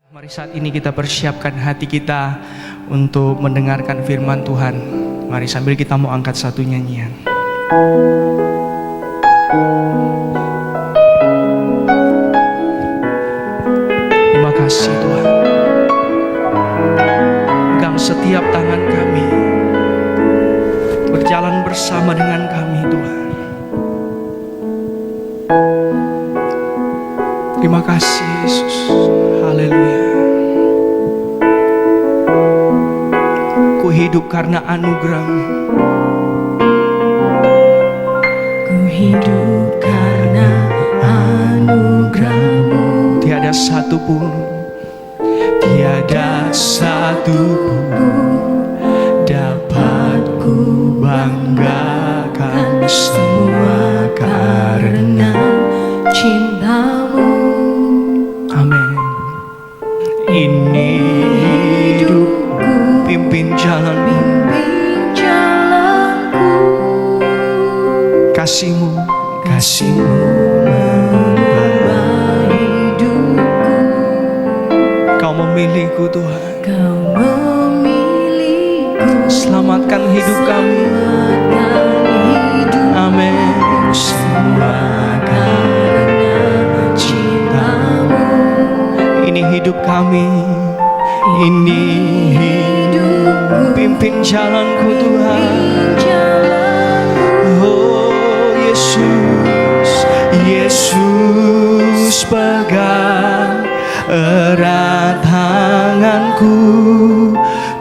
Mari saat ini kita persiapkan hati kita untuk mendengarkan firman Tuhan. Mari sambil kita mau angkat satu nyanyian. Terima kasih Tuhan. Pegang setiap tangan kami, berjalan bersama dengan kami Tuhan. Terima kasih Yesus. Haleluya. Ku hidup karena anugerah-Mu. Ku hidup karena anugerah-Mu. Tiada satupun dapat ku banggakan, semua karena cinta-Mu. Amin. Ini hidupku, pimpin jalanmu, Bimbing jalanku. kasih-Mu Mengubah hidupku. Kau memilihku Tuhan. Kau memilihku. Selamatkan hidup kami. Selamatkan hidup. Amin. Semua karena cinta-Mu. Ini hidup kami. Ini hidupku, pimpin jalanku Tuhan. Oh Yesus, Yesus pegang erat tanganku.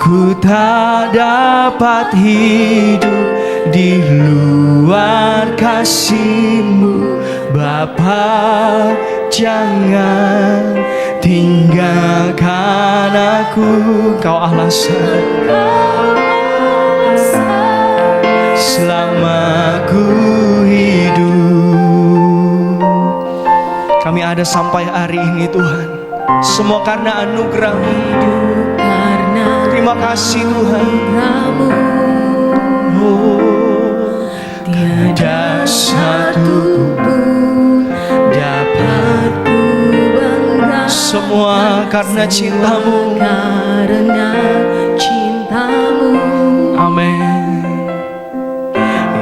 Ku tak dapat hidup di luar kasih-Mu. Bapa, jangan tinggalkan aku. Kau alasan selama ku hidup. Kami ada sampai hari ini Tuhan, semua karena anugerah-Mu. Terima kasih Tuhan. Oh, tiada satu pun dapat ku banggakan, semua karena cinta-Mu. Karena cinta-Mu. Amin.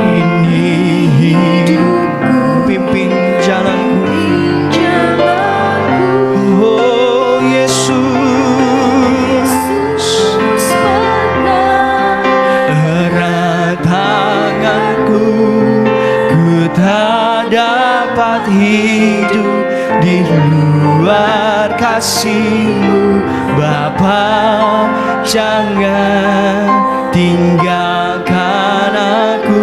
Ini hidupku, pimpin jalanku. Oh Yesus, erat tanganku. Ku tak dapat hidup di luar kasih-Mu. Bapa, jangan tinggalkan aku.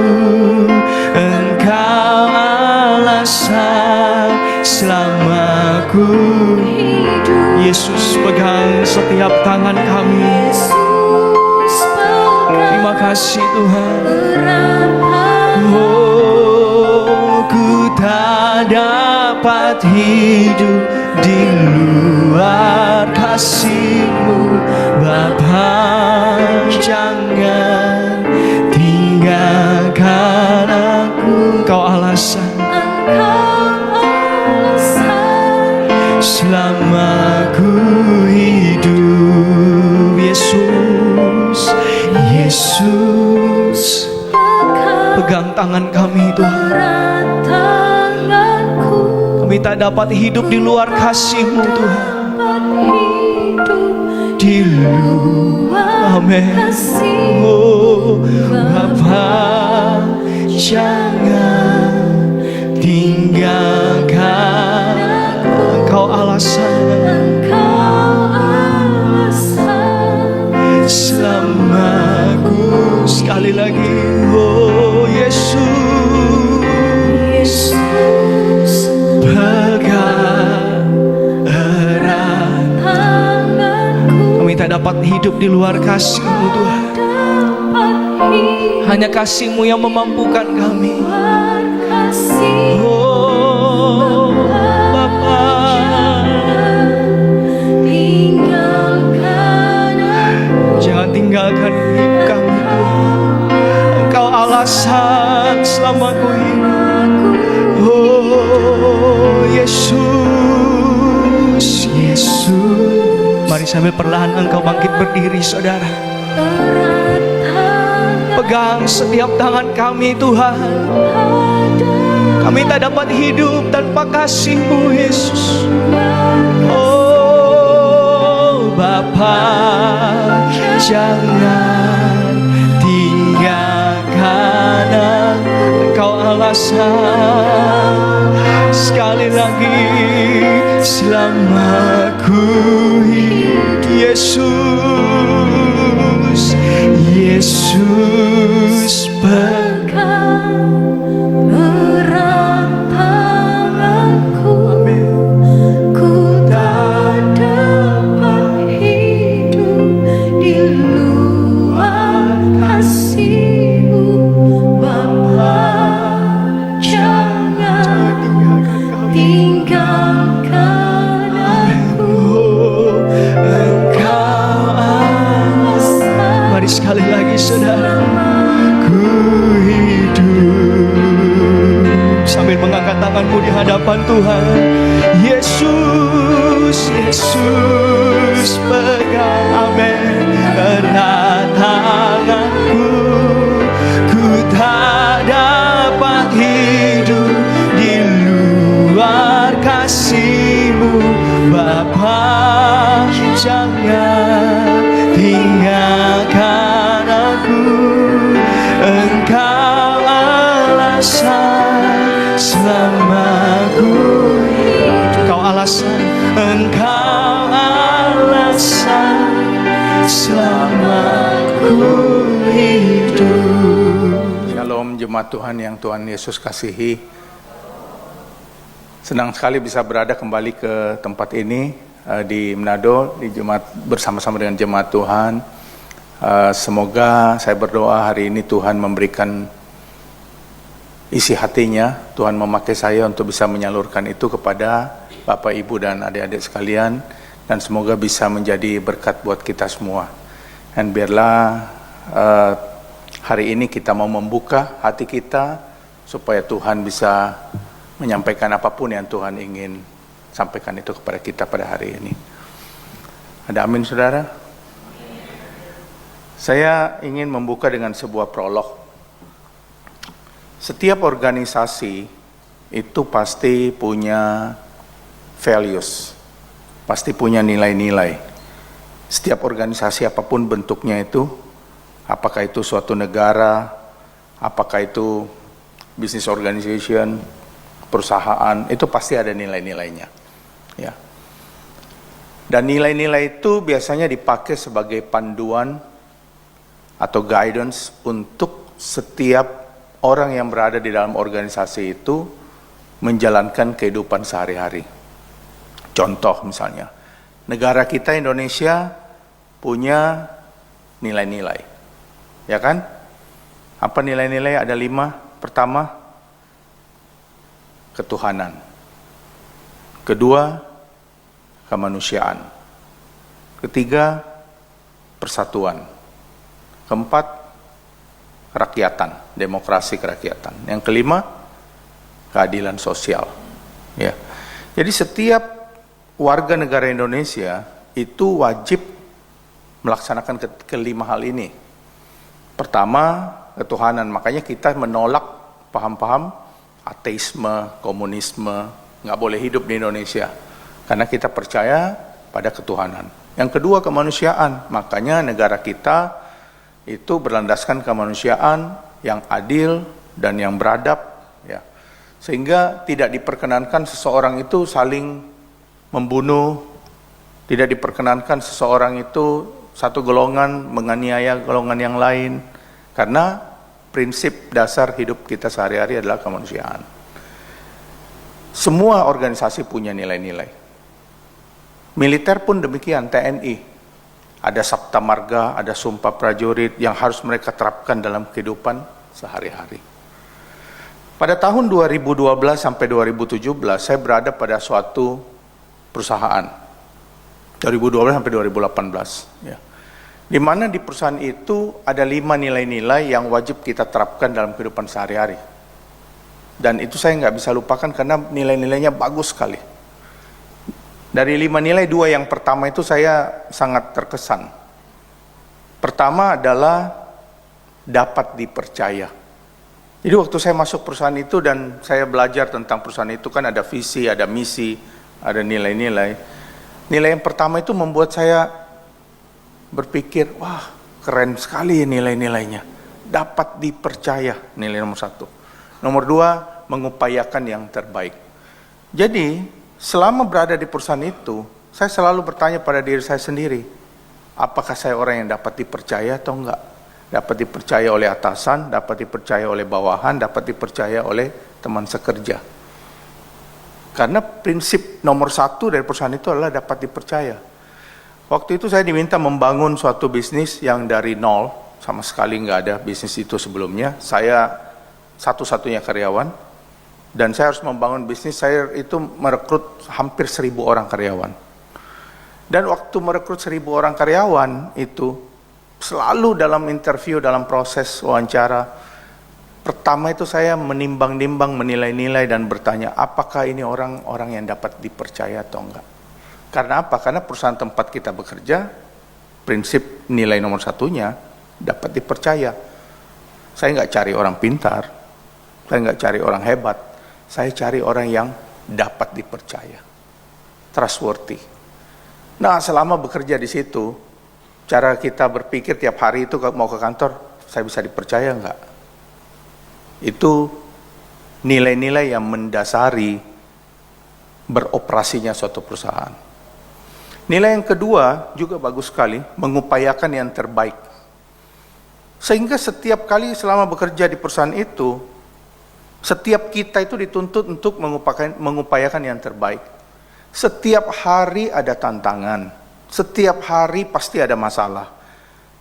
Engkau alasan selama ku hidup. Yesus pegang setiap tangan kami. Terima kasih Tuhan. Oh, ku tak dapat hidup di luar kasih-Mu. Bapa, jangan tinggalkan aku. Kau alasan selama ku hidup. Yesus, Yesus pegang tangan kami Tuhan. Kami tak dapat hidup di luar kasih-Mu Tuhan. Di luar, amin. Oh Bapa, jangan tinggalkan. Engkau alasan selama ku. Sekali lagi, oh Yesus, pegang erat. Kami tak dapat hidup di luar kasih-Mu Tuhan. Hanya kasih-Mu yang memampukan kami. Oh Bapa, jangan tinggalkan hidup kami Tuhan. Engkau alasan selama ku hidup. Oh Yesus, Yesus Mari sambil perlahan engkau bangkit berdiri, saudara. erat tangan Pegang setiap tangan kami, Tuhan. ada Kami tak dapat hidup tanpa kasih-Mu, Yesus. Oh Bapa, jangan tinggalkan Engkau alasan. Sekali lagi, selama ku hidup, Yesus, Yesus pegang erat tanganku. Ku tak dapat hidup di luar kasih-Mu, Bapa. Jangan tinggalkan aku. Engkau alasan. Mari sekali lagi, saudara. Ku hidup sambil mengangkat tanganmu di hadapan Tuhan. Yesus, Yesus pegang, amin, erat tanganku. Ku tak dapat hidup di luar kasih-Mu, Bapa. Jangan tinggalkan aku. Engkau alasan selama ku hidup. Engkau alasan, Engkau alasan selama ku hidup. Shalom jemaat Tuhan yang Tuhan Yesus kasihi. Senang sekali bisa berada kembali ke tempat ini di Manado, di jemaat bersama-sama dengan jemaat Tuhan. Semoga saya berdoa hari ini Tuhan memberikan isi hatinya, Tuhan memakai saya untuk bisa menyalurkan itu kepada Bapak, Ibu, dan adik-adik sekalian, dan semoga bisa menjadi berkat buat kita semua. Dan biarlah hari ini kita mau membuka hati kita supaya Tuhan bisa menyampaikan apapun yang Tuhan ingin sampaikan itu kepada kita pada hari ini. Ada amin, saudara? Saya ingin membuka dengan sebuah prolog. Setiap organisasi itu pasti punya values, pasti punya nilai-nilai. Setiap organisasi apapun bentuknya itu, apakah itu suatu negara, apakah itu business organization, perusahaan, itu pasti ada nilai-nilainya. Ya. Dan nilai-nilai itu biasanya dipakai sebagai panduan atau guidance untuk setiap orang yang berada di dalam organisasi itu menjalankan kehidupan sehari-hari. Contoh misalnya, negara kita Indonesia punya nilai-nilai, ya kan? Apa nilai-nilai? Ada 5. Pertama, ketuhanan. Kedua, kemanusiaan. Ketiga, persatuan. Keempat, kerakyatan, demokrasi kerakyatan. Yang kelima, keadilan sosial. Ya. Jadi setiap warga negara Indonesia itu wajib melaksanakan kelima hal ini. Pertama, ketuhanan. Makanya kita menolak paham-paham ateisme, komunisme, nggak boleh hidup di Indonesia. Karena kita percaya pada ketuhanan. Yang kedua, kemanusiaan. Makanya negara kita itu berlandaskan kemanusiaan yang adil dan yang beradab, ya. Sehingga tidak diperkenankan seseorang itu saling membunuh, tidak diperkenankan seseorang itu satu golongan menganiaya golongan yang lain, karena prinsip dasar hidup kita sehari-hari adalah kemanusiaan. Semua organisasi punya nilai-nilai. Militer pun demikian, TNI. Ada Sabta Marga, ada Sumpah Prajurit yang harus mereka terapkan dalam kehidupan sehari-hari. Pada tahun 2012 sampai 2017, saya berada pada suatu perusahaan. 2012 sampai 2018. Ya. Di mana di perusahaan itu ada 5 nilai-nilai yang wajib kita terapkan dalam kehidupan sehari-hari. Dan itu saya nggak bisa lupakan karena nilai-nilainya bagus sekali. Dari 5 nilai, 2 yang pertama itu saya sangat terkesan. Pertama adalah dapat dipercaya. Jadi waktu saya masuk perusahaan itu dan saya belajar tentang perusahaan itu, kan ada visi, ada misi, ada nilai-nilai. Nilai yang pertama itu membuat saya berpikir, wah keren sekali nilai-nilainya. Dapat dipercaya, nilai nomor 1. Nomor 2, mengupayakan yang terbaik. Jadi selama berada di perusahaan itu, saya selalu bertanya pada diri saya sendiri, apakah saya orang yang dapat dipercaya atau enggak? Dapat dipercaya oleh atasan, dapat dipercaya oleh bawahan, dapat dipercaya oleh teman sekerja. Karena prinsip nomor 1 dari perusahaan itu adalah dapat dipercaya. Waktu itu saya diminta membangun suatu bisnis yang dari nol, sama sekali nggak ada bisnis itu sebelumnya. Saya satu-satunya karyawan. Dan saya harus membangun bisnis, saya itu merekrut hampir 1.000 orang karyawan. Dan waktu merekrut 1.000 orang karyawan itu, selalu dalam interview, dalam proses wawancara, pertama itu saya menimbang-nimbang, menilai-nilai dan bertanya, apakah ini orang-orang yang dapat dipercaya atau enggak. Karena apa? Karena perusahaan tempat kita bekerja, prinsip nilai nomor 1-nya, dapat dipercaya. Saya nggak cari orang pintar, saya nggak cari orang hebat, saya cari orang yang dapat dipercaya, trustworthy. Nah, selama bekerja di situ, cara kita berpikir tiap hari itu mau ke kantor, saya bisa dipercaya enggak? Itu nilai-nilai yang mendasari beroperasinya suatu perusahaan. Nilai yang kedua juga bagus sekali, mengupayakan yang terbaik. Sehingga setiap kali selama bekerja di perusahaan itu, setiap kita itu dituntut untuk mengupayakan yang terbaik. Setiap hari ada tantangan, setiap hari pasti ada masalah.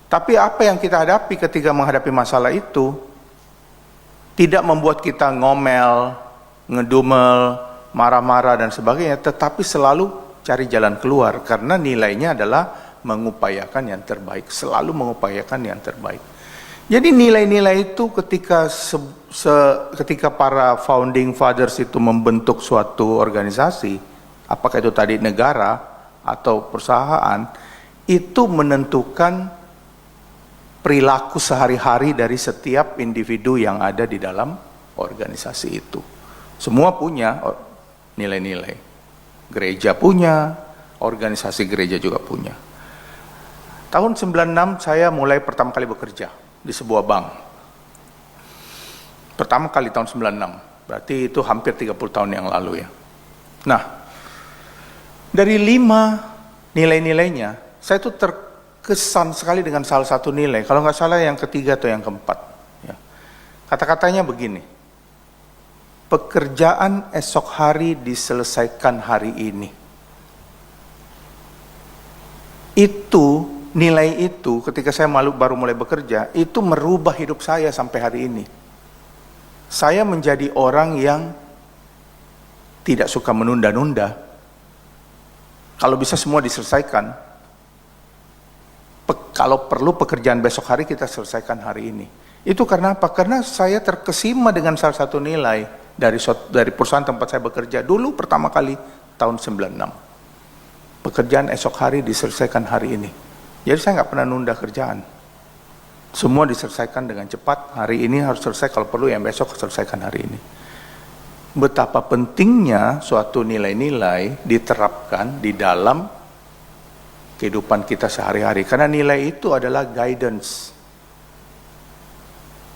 Tapi apa yang kita hadapi ketika menghadapi masalah itu, tidak membuat kita ngomel, ngedumel, marah-marah dan sebagainya, tetapi selalu cari jalan keluar, karena nilainya adalah mengupayakan yang terbaik, selalu mengupayakan yang terbaik. Jadi nilai-nilai itu ketika para founding fathers itu membentuk suatu organisasi, apakah itu tadi negara atau perusahaan, itu menentukan perilaku sehari-hari dari setiap individu yang ada di dalam organisasi itu. Semua punya nilai-nilai. Gereja punya, organisasi gereja juga punya. Tahun 96 saya mulai pertama kali bekerja di sebuah bank. Pertama kali tahun 96, berarti itu hampir 30 tahun yang lalu ya. Nah, dari 5 nilai-nilainya, saya tuh terkesan sekali dengan salah satu nilai, kalau nggak salah yang ketiga atau yang keempat. Ya. Kata-katanya begini, pekerjaan esok hari diselesaikan hari ini. Itu nilai itu ketika saya baru mulai bekerja, itu merubah hidup saya sampai hari ini. Saya menjadi orang yang tidak suka menunda-nunda. Kalau bisa semua diselesaikan. Kalau perlu pekerjaan besok hari kita selesaikan hari ini. Itu karena apa? Karena saya terkesima dengan salah satu nilai dari perusahaan tempat saya bekerja dulu pertama kali tahun 96. Pekerjaan esok hari diselesaikan hari ini. Jadi saya nggak pernah nunda kerjaan. Semua diselesaikan dengan cepat. Hari ini harus selesai, kalau perlu yang besok selesaikan hari ini. Betapa pentingnya suatu nilai-nilai diterapkan di dalam kehidupan kita sehari-hari. Karena nilai itu adalah guidance,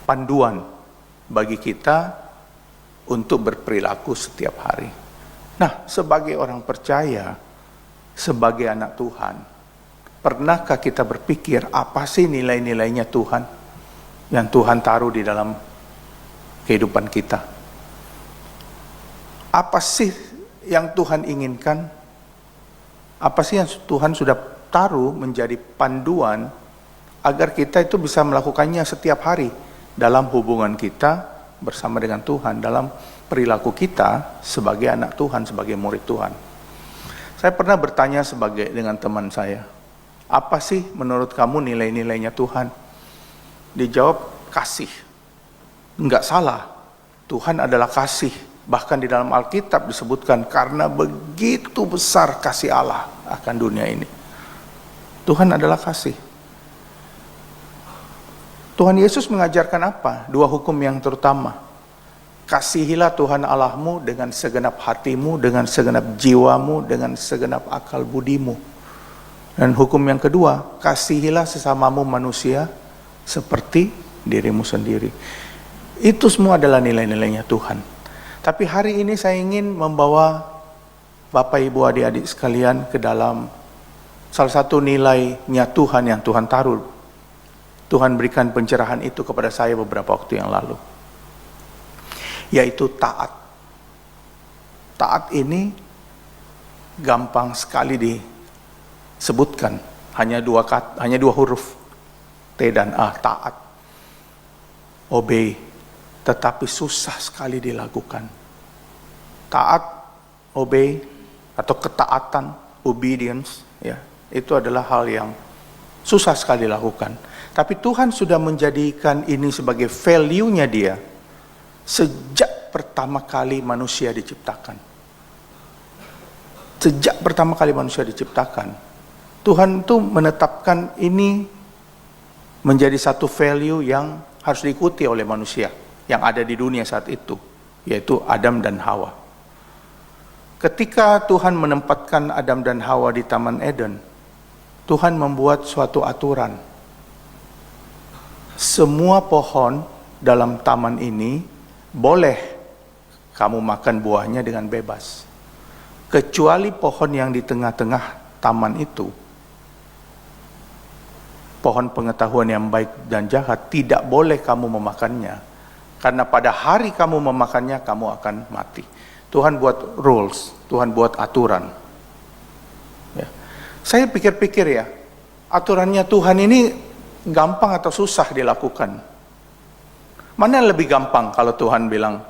panduan bagi kita untuk berperilaku setiap hari. Nah, sebagai orang percaya, sebagai anak Tuhan, pernahkah kita berpikir apa sih nilai-nilainya Tuhan yang Tuhan taruh di dalam kehidupan kita? Apa sih yang Tuhan inginkan? Apa sih yang Tuhan sudah taruh menjadi panduan agar kita itu bisa melakukannya setiap hari dalam hubungan kita bersama dengan Tuhan, dalam perilaku kita sebagai anak Tuhan, sebagai murid Tuhan. Saya pernah bertanya dengan teman saya, apa sih menurut kamu nilai-nilainya Tuhan? Dijawab kasih. Enggak salah, Tuhan adalah kasih. Bahkan di dalam Alkitab disebutkan karena begitu besar kasih Allah akan dunia ini. Tuhan adalah kasih. Tuhan Yesus mengajarkan apa? Dua hukum yang terutama. Kasihilah Tuhan Allahmu dengan segenap hatimu, dengan segenap jiwamu, dengan segenap akal budimu. Dan hukum yang kedua, kasihilah sesamamu manusia seperti dirimu sendiri. Itu semua adalah nilai-nilainya Tuhan. Tapi hari ini saya ingin membawa Bapak Ibu adik-adik sekalian ke dalam salah satu nilainya Tuhan yang Tuhan taruh. Tuhan berikan pencerahan itu kepada saya beberapa waktu yang lalu. Yaitu taat. Taat ini gampang sekali disebutkan. Hanya dua huruf. T dan A, taat. Obey. Tetapi susah sekali dilakukan. Taat, obey, atau ketaatan, obedience, ya, itu adalah hal yang susah sekali dilakukan. Tapi Tuhan sudah menjadikan ini sebagai value-nya Dia sejak pertama kali manusia diciptakan. Sejak pertama kali manusia diciptakan, Tuhan tuh menetapkan ini menjadi satu value yang harus diikuti oleh manusia yang ada di dunia saat itu, yaitu Adam dan Hawa. Ketika Tuhan menempatkan Adam dan Hawa di Taman Eden, Tuhan membuat suatu aturan. Semua pohon dalam taman ini boleh kamu makan buahnya dengan bebas. Kecuali pohon yang di tengah-tengah taman itu, pohon pengetahuan yang baik dan jahat, tidak boleh kamu memakannya. Karena pada hari kamu memakannya, kamu akan mati. Tuhan buat rules, Tuhan buat aturan. Ya. Saya pikir-pikir ya, aturannya Tuhan ini gampang atau susah dilakukan? Mana yang lebih gampang kalau Tuhan bilang,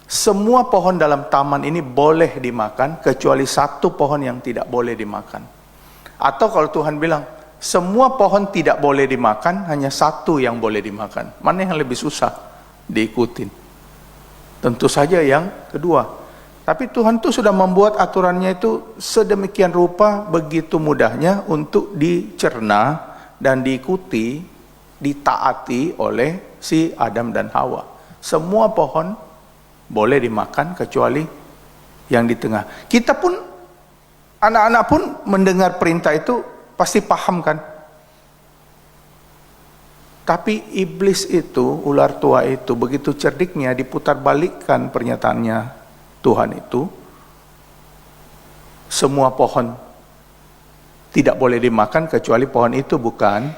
semua pohon dalam taman ini boleh dimakan, kecuali satu pohon yang tidak boleh dimakan. Atau kalau Tuhan bilang, semua pohon tidak boleh dimakan, hanya satu yang boleh dimakan. Mana yang lebih susah diikutin? Tentu saja yang kedua. Tapi Tuhan tuh sudah membuat aturannya itu sedemikian rupa, begitu mudahnya untuk dicerna dan diikuti, ditaati oleh si Adam dan Hawa. Semua pohon boleh dimakan kecuali yang di tengah. Kita pun, anak-anak pun mendengar perintah itu pasti paham kan? Tapi iblis itu, ular tua itu, begitu cerdiknya diputarbalikkan pernyataannya Tuhan itu. Semua pohon tidak boleh dimakan kecuali pohon itu, bukan?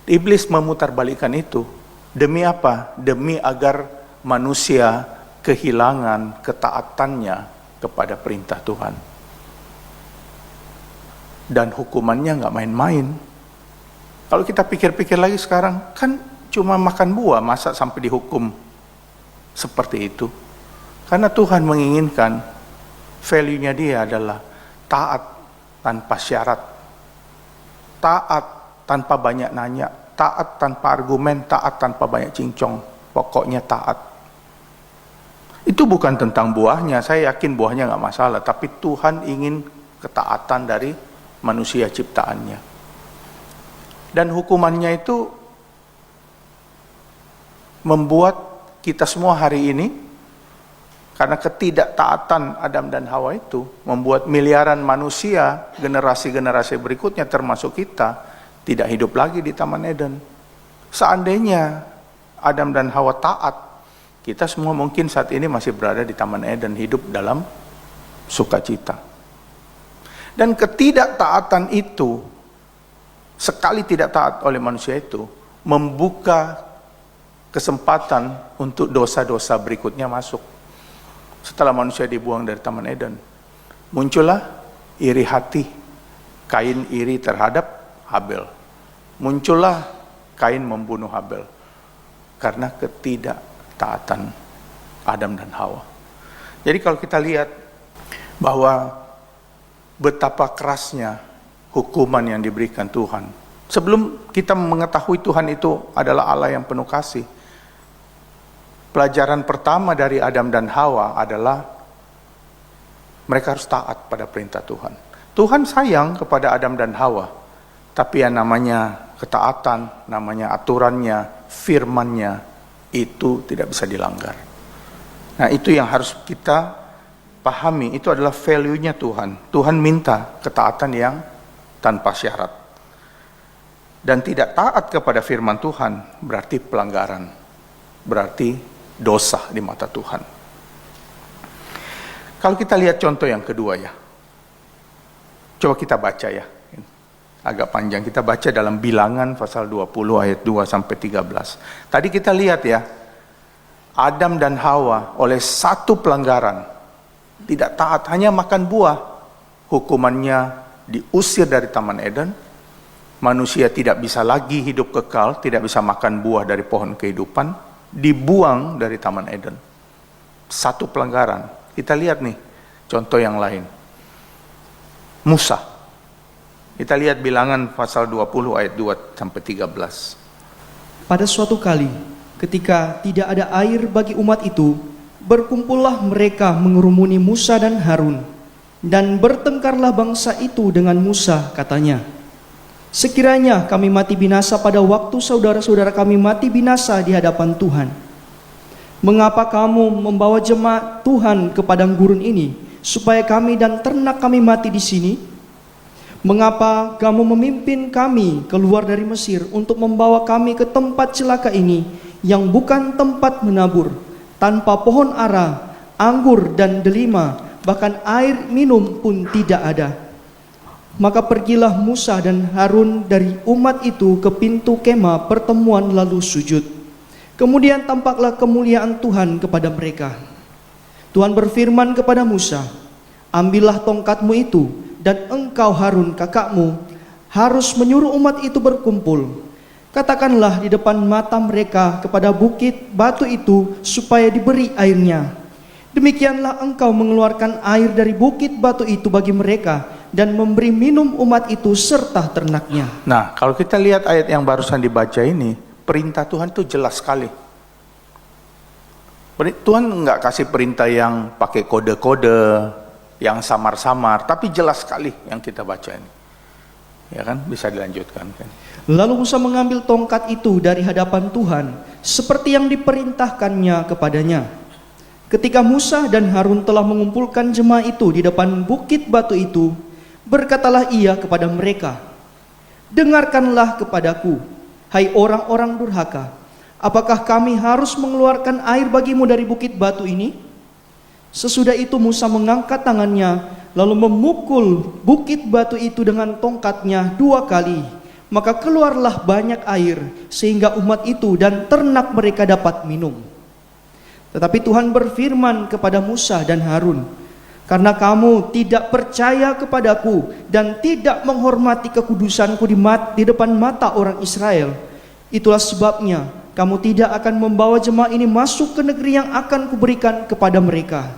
Iblis memutarbalikkan itu. Demi apa? Demi agar manusia kehilangan ketaatannya kepada perintah Tuhan. Dan hukumannya nggak main-main. Kalau kita pikir-pikir lagi sekarang, kan cuma makan buah, masa sampai dihukum seperti itu? Karena Tuhan menginginkan value-nya Dia adalah taat tanpa syarat, taat tanpa banyak nanya, taat tanpa argumen, taat tanpa banyak cincong, pokoknya taat. Itu bukan tentang buahnya, saya yakin buahnya nggak masalah, tapi Tuhan ingin ketaatan dari manusia ciptaannya. Dan hukumannya itu membuat kita semua hari ini, karena ketidaktaatan Adam dan Hawa itu, membuat miliaran manusia, generasi-generasi berikutnya termasuk kita, tidak hidup lagi di Taman Eden. Seandainya Adam dan Hawa taat, kita semua mungkin saat ini masih berada di Taman Eden, hidup dalam sukacita. Dan ketidaktaatan itu, sekali tidak taat oleh manusia itu, membuka kesempatan untuk dosa-dosa berikutnya masuk. Setelah manusia dibuang dari Taman Eden, muncullah iri hati. Kain iri terhadap Habel. Muncullah Kain membunuh Habel. Karena ketidaktaatan Adam dan Hawa. Jadi kalau kita lihat bahwa betapa kerasnya hukuman yang diberikan Tuhan. Sebelum kita mengetahui Tuhan itu adalah Allah yang penuh kasih, pelajaran pertama dari Adam dan Hawa adalah mereka harus taat pada perintah Tuhan. Tuhan sayang kepada Adam dan Hawa, tapi yang namanya ketaatan, namanya aturannya, firmannya, itu tidak bisa dilanggar. Nah, itu yang harus kita pahami, itu adalah value-nya Tuhan. Tuhan minta ketaatan yang tanpa syarat. Dan tidak taat kepada firman Tuhan berarti pelanggaran, berarti dosa di mata Tuhan. Kalau kita lihat contoh yang kedua ya, coba kita baca ya, agak panjang, kita baca dalam Bilangan pasal 20 ayat 2 sampai 13. Tadi kita lihat ya, Adam dan Hawa oleh satu pelanggaran, tidak taat, hanya makan buah, hukumannya diusir dari Taman Eden. Manusia tidak bisa lagi hidup kekal, tidak bisa makan buah dari pohon kehidupan, dibuang dari Taman Eden. Satu pelanggaran. Kita lihat nih, contoh yang lain. Musa. Kita lihat Bilangan pasal 20 ayat 2 sampai 13. Pada suatu kali, ketika tidak ada air bagi umat itu, berkumpullah mereka mengerumuni Musa dan Harun, dan bertengkarlah bangsa itu dengan Musa, katanya, sekiranya kami mati binasa pada waktu saudara-saudara kami mati binasa di hadapan Tuhan. Mengapa kamu membawa jemaat Tuhan ke padang gurun ini, supaya kami dan ternak kami mati di sini? Mengapa kamu memimpin kami keluar dari Mesir untuk membawa kami ke tempat celaka ini, yang bukan tempat menabur, tanpa pohon ara, anggur dan delima, bahkan air minum pun tidak ada? Maka pergilah Musa dan Harun dari umat itu ke pintu kemah pertemuan lalu sujud. Kemudian tampaklah kemuliaan Tuhan kepada mereka. Tuhan berfirman kepada Musa, ambillah tongkatmu itu, dan engkau Harun kakakmu harus menyuruh umat itu berkumpul. Katakanlah di depan mata mereka kepada bukit batu itu supaya diberi airnya. Demikianlah engkau mengeluarkan air dari bukit batu itu bagi mereka, dan memberi minum umat itu serta ternaknya. Nah, kalau kita lihat ayat yang barusan dibaca ini, perintah Tuhan itu jelas sekali. Tuhan nggak kasih perintah yang pakai kode-kode, yang samar-samar, tapi jelas sekali yang kita baca ini. Ya kan, bisa dilanjutkan kan. Lalu Musa mengambil tongkat itu dari hadapan Tuhan, seperti yang diperintahkannya kepadanya. Ketika Musa dan Harun telah mengumpulkan jemaah itu di depan bukit batu itu, berkatalah ia kepada mereka, dengarkanlah kepadaku, hai orang-orang durhaka, apakah kami harus mengeluarkan air bagimu dari bukit batu ini? Sesudah itu Musa mengangkat tangannya, lalu memukul bukit batu itu dengan tongkatnya 2 kali, maka keluarlah banyak air, sehingga umat itu dan ternak mereka dapat minum. Tetapi Tuhan berfirman kepada Musa dan Harun, karena kamu tidak percaya kepadaku dan tidak menghormati kekudusanku di depan mata orang Israel, itulah sebabnya kamu tidak akan membawa jemaah ini masuk ke negeri yang akan kuberikan kepada mereka.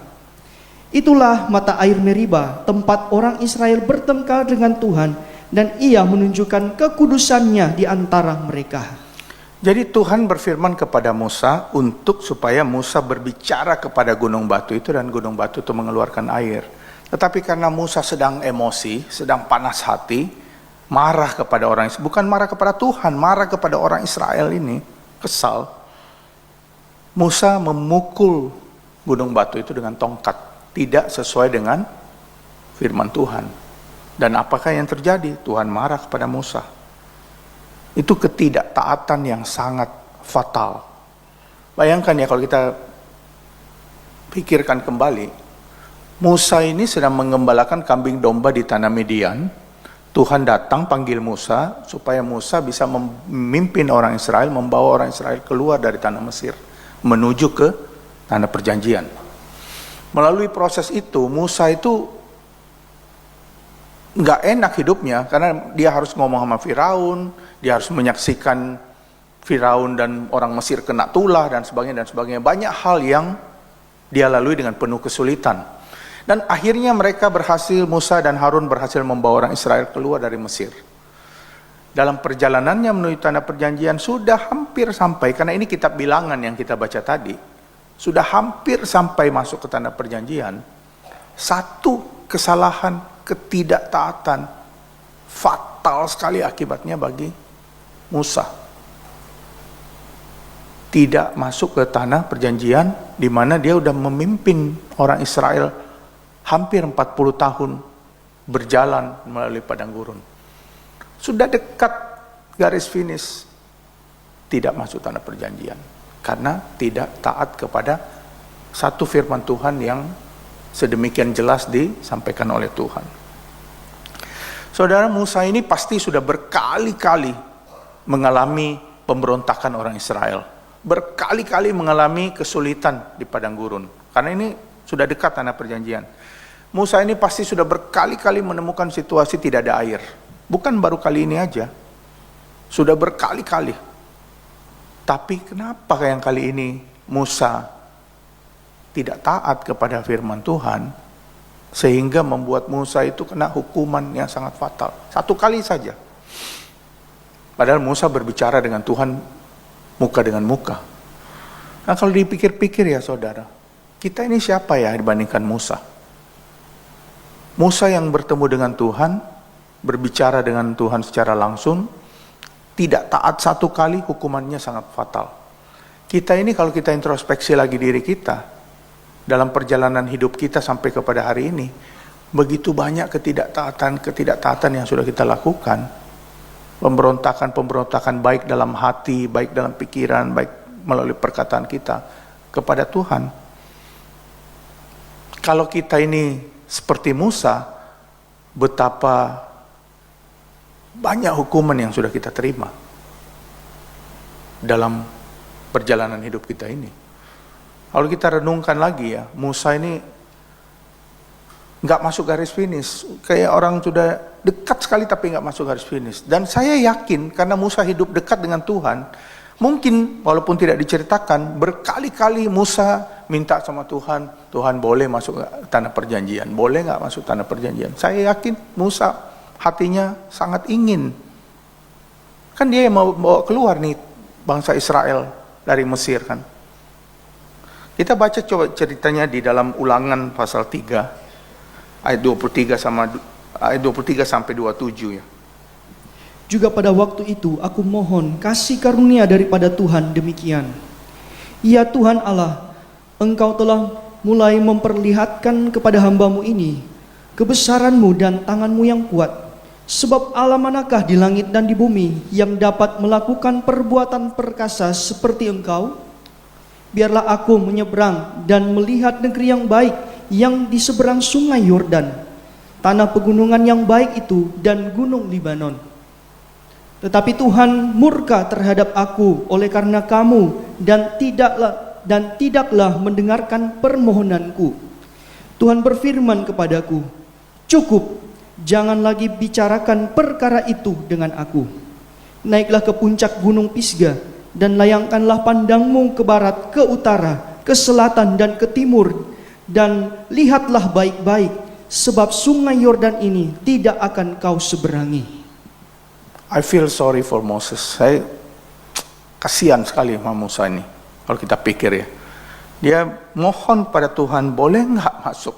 Itulah mata air Meriba, tempat orang Israel bertengkar dengan Tuhan, dan ia menunjukkan kekudusannya di antara mereka. Jadi Tuhan berfirman kepada Musa untuk supaya Musa berbicara kepada gunung batu itu, dan gunung batu itu mengeluarkan air. Tetapi karena Musa sedang emosi, sedang panas hati, marah kepada orang Israel, bukan marah kepada Tuhan, marah kepada orang Israel ini, kesal. Musa memukul gunung batu itu dengan tongkat, tidak sesuai dengan firman Tuhan. Dan apakah yang terjadi? Tuhan marah kepada Musa. Itu ketidaktaatan yang sangat fatal. Bayangkan ya, kalau kita pikirkan kembali, Musa ini sedang mengembalakan kambing domba di tanah Midian. Tuhan datang panggil Musa supaya Musa bisa memimpin orang Israel, membawa orang Israel keluar dari tanah Mesir menuju ke tanah perjanjian. Melalui proses itu, Musa itu nggak enak hidupnya, karena dia harus ngomong sama Firaun, dia harus menyaksikan Firaun dan orang Mesir kena tulah dan sebagainya. Banyak hal yang dia lalui dengan penuh kesulitan. Dan akhirnya mereka berhasil, Musa dan Harun berhasil membawa orang Israel keluar dari Mesir. Dalam perjalanannya menuju tanah perjanjian sudah hampir sampai, karena ini kitab Bilangan yang kita baca tadi. sudah hampir sampai masuk ke tanah perjanjian, satu kesalahan, ketidaktaatan fatal sekali akibatnya bagi Musa. Tidak masuk ke tanah perjanjian di mana dia udah memimpin orang Israel hampir 40 tahun berjalan melalui padang gurun. Sudah dekat garis finish, tidak masuk tanah perjanjian karena tidak taat kepada satu firman Tuhan yang sedemikian jelas disampaikan oleh Tuhan. Saudara, Musa ini pasti sudah berkali-kali mengalami pemberontakan orang Israel, berkali-kali mengalami kesulitan di padang gurun karena ini sudah dekat tanah perjanjian. Musa ini pasti sudah berkali-kali menemukan situasi tidak ada air. Bukan baru kali ini aja. Sudah berkali-kali. Tapi kenapa yang kali ini Musa tidak taat kepada firman Tuhan sehingga membuat Musa itu kena hukuman yang sangat fatal. Satu kali saja. Padahal Musa berbicara dengan Tuhan muka dengan muka. Nah, kalau dipikir-pikir ya saudara, kita ini siapa ya dibandingkan Musa? Musa yang bertemu dengan Tuhan, berbicara dengan Tuhan secara langsung, tidak taat satu kali, hukumannya sangat fatal. Kita ini kalau kita introspeksi lagi diri kita, dalam perjalanan hidup kita sampai kepada hari ini, begitu banyak ketidaktaatan yang sudah kita lakukan, pemberontakan baik dalam hati, baik dalam pikiran, baik melalui perkataan kita kepada Tuhan. Kalau kita ini seperti Musa, betapa banyak hukuman yang sudah kita terima dalam perjalanan hidup kita ini. Kalau kita renungkan lagi ya, Musa ini nggak masuk garis finish, kayak orang sudah dekat sekali tapi nggak masuk garis finish. Dan saya yakin karena Musa hidup dekat dengan Tuhan, mungkin walaupun tidak diceritakan, berkali-kali Musa minta sama Tuhan, Tuhan boleh masuk ke tanah perjanjian, boleh nggak masuk tanah perjanjian. Saya yakin Musa hatinya sangat ingin. Kan dia yang mau bawa keluar nih bangsa Israel dari Mesir kan. Kita baca coba ceritanya di dalam Ulangan pasal 3 ayat 23 sampai 27 ya. Juga pada waktu itu aku mohon kasih karunia daripada Tuhan demikian. Ya Tuhan Allah, Engkau telah mulai memperlihatkan kepada hamba-Mu ini kebesaran-Mu dan tangan-Mu yang kuat. Sebab Allah manakah di langit dan di bumi yang dapat melakukan perbuatan perkasa seperti Engkau? Biarlah aku menyeberang dan melihat negeri yang baik yang di seberang sungai Yordan, tanah pegunungan yang baik itu dan gunung Libanon. Tetapi Tuhan murka terhadap aku oleh karena kamu dan tidaklah mendengarkan permohonanku. Tuhan berfirman kepadaku, cukup, jangan lagi bicarakan perkara itu dengan aku. Naiklah ke puncak gunung Pisga dan layangkanlah pandangmu ke barat, ke utara, ke selatan dan ke timur, dan lihatlah baik-baik, sebab sungai Yordan ini tidak akan kau seberangi. I feel sorry for Moses. Saya kasihan sekali sama Musa ini. Kalau kita pikir ya, dia mohon pada Tuhan boleh nggak masuk,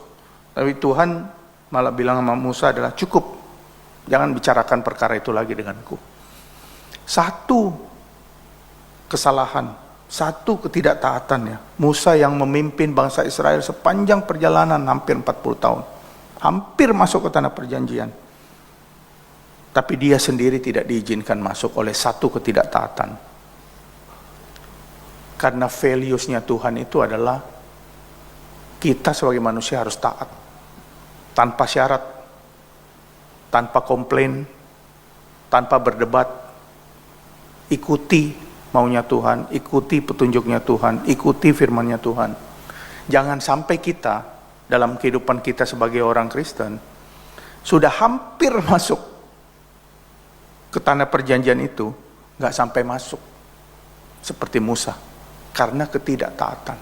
tapi Tuhan malah bilang sama Musa adalah cukup, jangan bicarakan perkara itu lagi denganku. Satu kesalahan, satu ketidaktaatan ya, Musa yang memimpin bangsa Israel sepanjang perjalanan hampir 40 tahun, hampir masuk ke tanah perjanjian, tapi dia sendiri tidak diizinkan masuk oleh satu ketidaktaatan. Karena values-nya Tuhan itu adalah kita sebagai manusia harus taat, tanpa syarat, tanpa komplain, tanpa berdebat. Ikuti maunya Tuhan, ikuti petunjuknya Tuhan, ikuti firman-Nya Tuhan. Jangan sampai kita dalam kehidupan kita sebagai orang Kristen sudah hampir masuk ke tanah perjanjian itu, nggak sampai masuk seperti Musa karena ketidaktaatan.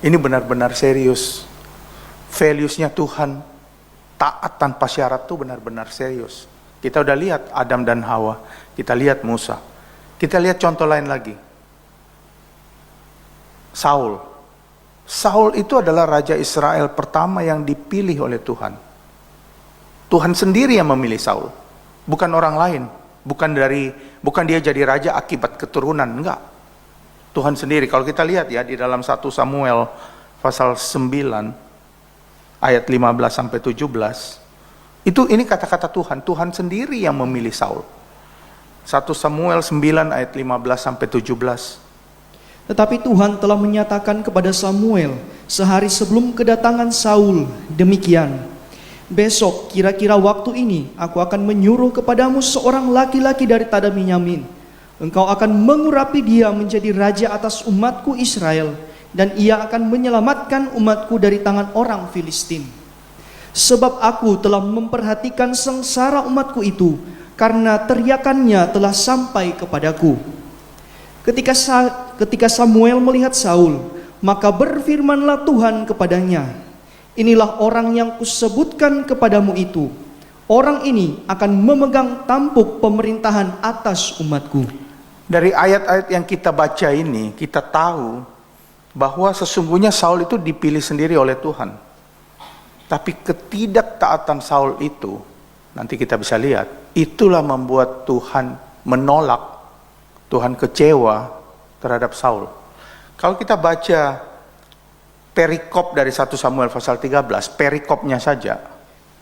Ini benar-benar serius. Values-nya Tuhan, taat tanpa syarat itu benar-benar serius. Kita udah lihat Adam dan Hawa, kita lihat Musa, kita lihat contoh lain lagi. Saul. Saul itu adalah raja Israel pertama yang dipilih oleh Tuhan. Tuhan sendiri yang memilih Saul, bukan orang lain. Bukan dia jadi raja akibat keturunan, enggak. Tuhan sendiri. Kalau kita lihat ya di dalam 1 Samuel pasal 9 ayat 15 sampai 17. Ini kata-kata Tuhan. Tuhan sendiri yang memilih Saul. 1 Samuel 9 ayat 15 sampai 17. Tetapi Tuhan telah menyatakan kepada Samuel sehari sebelum kedatangan Saul demikian, besok kira-kira waktu ini aku akan menyuruh kepadamu seorang laki-laki dari tada Benyamin. Engkau akan mengurapi dia menjadi raja atas umatku Israel, dan ia akan menyelamatkan umatku dari tangan orang Filistin. Sebab aku telah memperhatikan sengsara umatku itu, karena teriakannya telah sampai kepadaku. Ketika Samuel melihat Saul, maka berfirmanlah Tuhan kepadanya, inilah orang yang kusebutkan kepadamu itu. Orang ini akan memegang tampuk pemerintahan atas umatku. Dari ayat-ayat yang kita baca ini, kita tahu bahwa sesungguhnya Saul itu dipilih sendiri oleh Tuhan. Tapi ketidaktaatan Saul itu, nanti kita bisa lihat, itulah membuat Tuhan menolak, Tuhan kecewa terhadap Saul. Kalau kita baca perikop dari 1 Samuel pasal 13, perikopnya saja,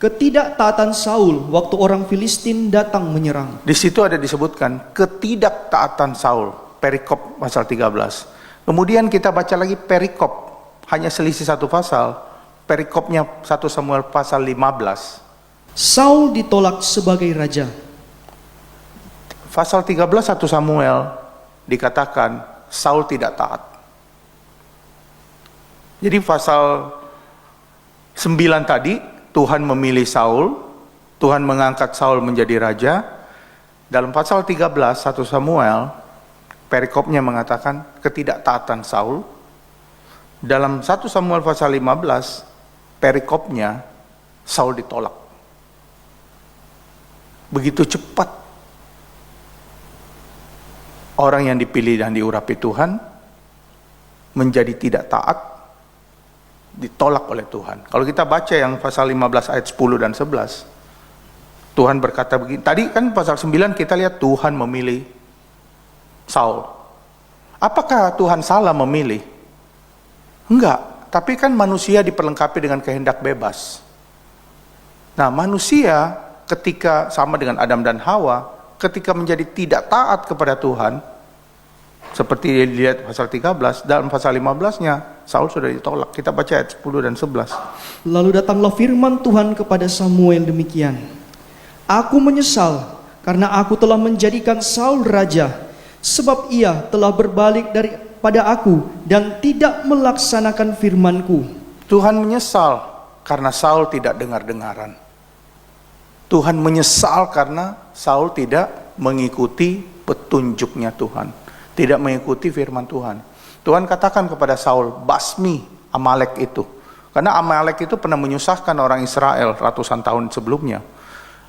ketidaktaatan Saul waktu orang Filistin datang menyerang. di situ ada disebutkan ketidaktaatan Saul, perikop pasal 13. Kemudian kita baca lagi perikop, hanya selisih satu pasal, perikopnya 1 Samuel pasal 15. Saul ditolak sebagai raja. Pasal 13 1 Samuel dikatakan Saul tidak taat. Jadi pasal 9 tadi Tuhan memilih Saul, Tuhan mengangkat Saul menjadi raja. Dalam pasal 13 1 Samuel, perikopnya mengatakan ketidaktaatan Saul. Dalam 1 Samuel pasal 15, perikopnya Saul ditolak. Begitu cepat orang yang dipilih dan diurapi Tuhan menjadi tidak taat, ditolak oleh Tuhan. Kalau kita baca yang pasal 15 ayat 10 dan 11, Tuhan berkata begini. Tadi kan pasal 9 kita lihat Tuhan memilih Saul. Apakah Tuhan salah memilih? Enggak, tapi kan manusia diperlengkapi dengan kehendak bebas. Nah, manusia ketika sama dengan Adam dan Hawa, ketika menjadi tidak taat kepada Tuhan, seperti dilihat pasal 13, dalam pasal 15-nya Saul sudah ditolak. Kita baca ayat 10 dan 11. Lalu datanglah firman Tuhan kepada Samuel demikian, aku menyesal karena aku telah menjadikan Saul raja, sebab ia telah berbalik daripada aku dan tidak melaksanakan firman-Ku. Tuhan menyesal karena Saul tidak dengar-dengaran. Tuhan menyesal karena Saul tidak mengikuti petunjuknya Tuhan, tidak mengikuti firman Tuhan. Tuhan katakan kepada Saul, basmi Amalek itu. Karena Amalek itu pernah menyusahkan orang Israel ratusan tahun sebelumnya.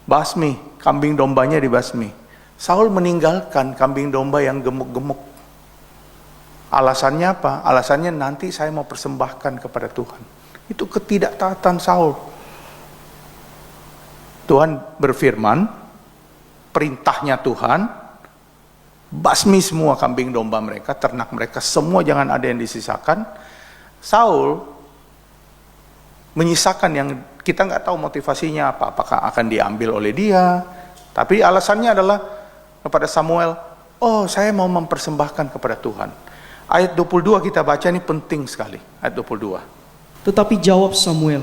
Basmi, kambing dombanya dibasmi. Saul meninggalkan kambing domba yang gemuk-gemuk. Alasannya apa? Alasannya nanti saya mau persembahkan kepada Tuhan. Itu ketidaktaatan Saul. Tuhan berfirman, perintahnya Tuhan, basmi semua kambing domba mereka, ternak mereka, semua jangan ada yang disisakan. Saul menyisakan yang kita nggak tahu motivasinya apa, apakah akan diambil oleh dia, tapi alasannya adalah kepada Samuel, oh saya mau mempersembahkan kepada Tuhan. Ayat 22 kita baca ini penting sekali, ayat 22. Tetapi jawab Samuel,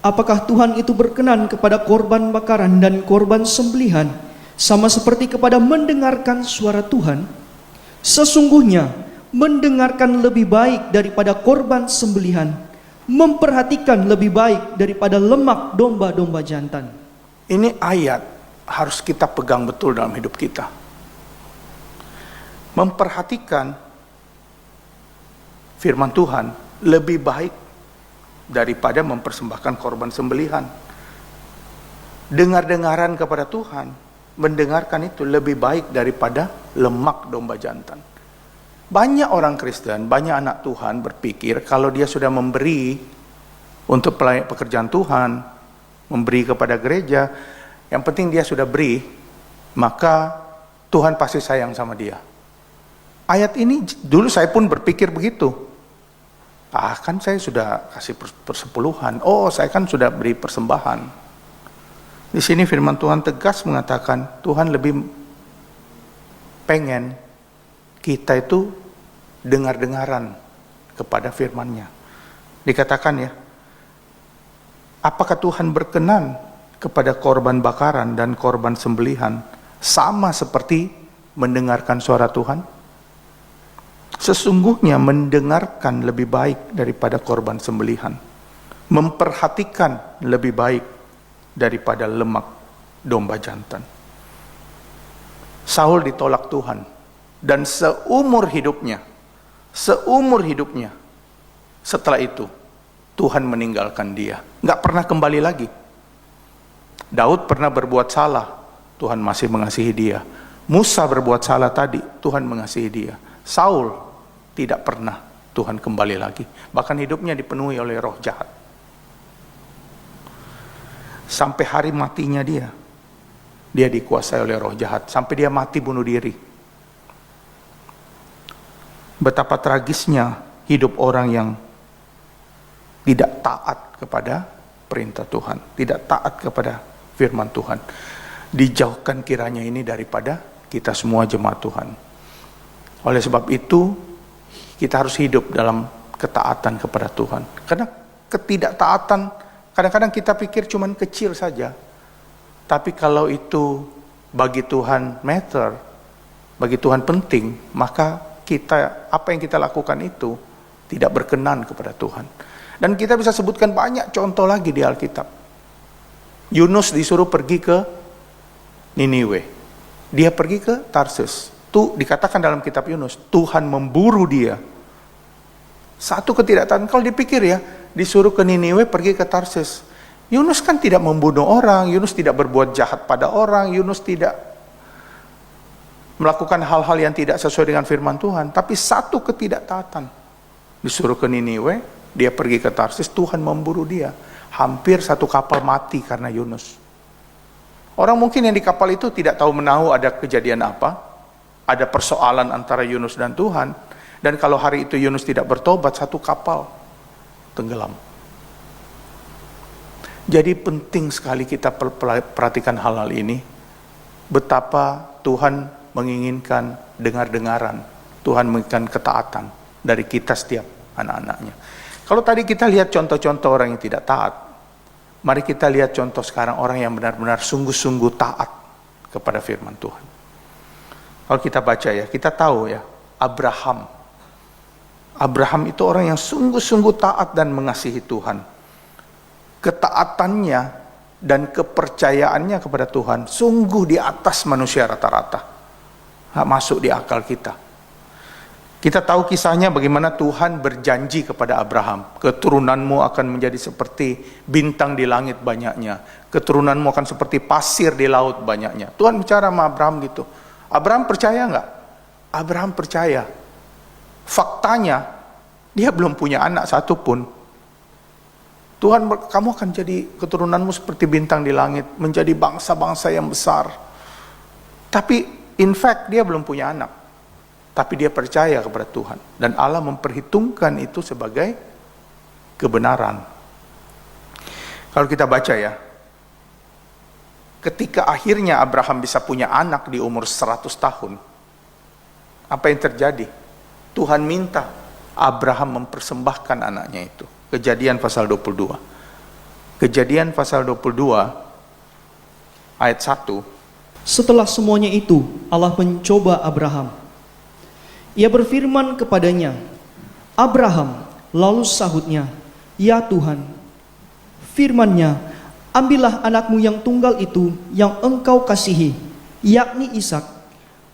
apakah Tuhan itu berkenan kepada korban bakaran dan korban sembelihan, sama seperti kepada mendengarkan suara Tuhan? Sesungguhnya mendengarkan lebih baik daripada korban sembelihan, memperhatikan lebih baik daripada lemak domba-domba jantan. Ini ayat harus kita pegang betul dalam hidup kita. Memperhatikan firman Tuhan lebih baik daripada mempersembahkan korban sembelihan. Dengar-dengaran kepada Tuhan, mendengarkan itu lebih baik daripada lemak domba jantan. Banyak orang Kristen, banyak anak Tuhan berpikir kalau dia sudah memberi untuk pekerjaan Tuhan, memberi kepada gereja, yang penting dia sudah beri, maka Tuhan pasti sayang sama dia. Ayat ini dulu saya pun berpikir begitu. Kan saya sudah kasih persepuluhan. Oh, saya kan sudah beri persembahan. Di sini firman Tuhan tegas mengatakan, Tuhan lebih pengen kita itu dengar-dengaran kepada firman-Nya. Dikatakan ya, apakah Tuhan berkenan kepada korban bakaran dan korban sembelihan sama seperti mendengarkan suara Tuhan? Sesungguhnya mendengarkan lebih baik daripada korban sembelihan, memperhatikan lebih baik daripada lemak domba jantan. Saul ditolak Tuhan, dan seumur hidupnya setelah itu Tuhan meninggalkan dia, nggak pernah kembali lagi. Daud pernah berbuat salah, Tuhan masih mengasihi dia. Musa berbuat salah tadi, Tuhan mengasihi dia. Saul tidak pernah Tuhan kembali lagi, bahkan hidupnya dipenuhi oleh roh jahat. Sampai hari matinya dia dikuasai oleh roh jahat, sampai dia mati bunuh diri. Betapa tragisnya hidup orang yang tidak taat kepada perintah Tuhan, tidak taat kepada firman Tuhan. Dijauhkan kiranya ini daripada kita semua jemaat Tuhan. Oleh sebab itu, kita harus hidup dalam ketaatan kepada Tuhan. Karena ketidaktaatan, kadang-kadang kita pikir cuman kecil saja. Tapi kalau itu bagi Tuhan matter, bagi Tuhan penting, maka apa yang kita lakukan itu tidak berkenan kepada Tuhan. Dan kita bisa sebutkan banyak contoh lagi di Alkitab. Yunus disuruh pergi ke Niniwe. Dia pergi ke Tarsus. Itu dikatakan dalam kitab Yunus, Tuhan memburu dia. Satu ketidaktaatan. Kalau dipikir ya, disuruh ke Niniwe, pergi ke Tarsus. Yunus kan tidak membunuh orang, Yunus tidak berbuat jahat pada orang, Yunus tidak melakukan hal-hal yang tidak sesuai dengan firman Tuhan. Tapi satu ketidaktaatan. Disuruh ke Niniwe, dia pergi ke Tarsus, Tuhan memburu dia. Hampir satu kapal mati karena Yunus. Orang mungkin yang di kapal itu tidak tahu menahu ada kejadian apa. Ada persoalan antara Yunus dan Tuhan. Dan kalau hari itu Yunus tidak bertobat, satu kapal tenggelam. Jadi penting sekali kita perhatikan hal-hal ini. Betapa Tuhan menginginkan dengar-dengaran. Tuhan menginginkan ketaatan dari kita setiap anak-anaknya. Kalau tadi kita lihat contoh-contoh orang yang tidak taat, mari kita lihat contoh sekarang orang yang benar-benar sungguh-sungguh taat kepada firman Tuhan. Kalau kita baca ya, kita tahu ya, Abraham itu orang yang sungguh-sungguh taat dan mengasihi Tuhan. Ketaatannya dan kepercayaannya kepada Tuhan sungguh di atas manusia rata-rata. Nggak masuk di akal kita. Kita tahu kisahnya bagaimana Tuhan berjanji kepada Abraham, keturunanmu akan menjadi seperti bintang di langit banyaknya, keturunanmu akan seperti pasir di laut banyaknya. Tuhan bicara sama Abraham gitu. Abraham percaya nggak? Abraham percaya. Faktanya, dia belum punya anak satu pun. Tuhan, kamu akan jadi keturunanmu seperti bintang di langit, menjadi bangsa-bangsa yang besar. Tapi, in fact, dia belum punya anak. Tapi dia percaya kepada Tuhan. Dan Allah memperhitungkan itu sebagai kebenaran. Kalau kita baca ya, ketika akhirnya Abraham bisa punya anak di umur 100 tahun, apa yang terjadi? Tuhan minta Abraham mempersembahkan anaknya itu. Kejadian pasal 22. Kejadian pasal 22 ayat 1. Setelah semuanya itu, Allah mencoba Abraham. Ia berfirman kepadanya, Abraham, lalu sahutnya, ya Tuhan. Firman-Nya, ambillah anakmu yang tunggal itu yang engkau kasihi, yakni Ishak.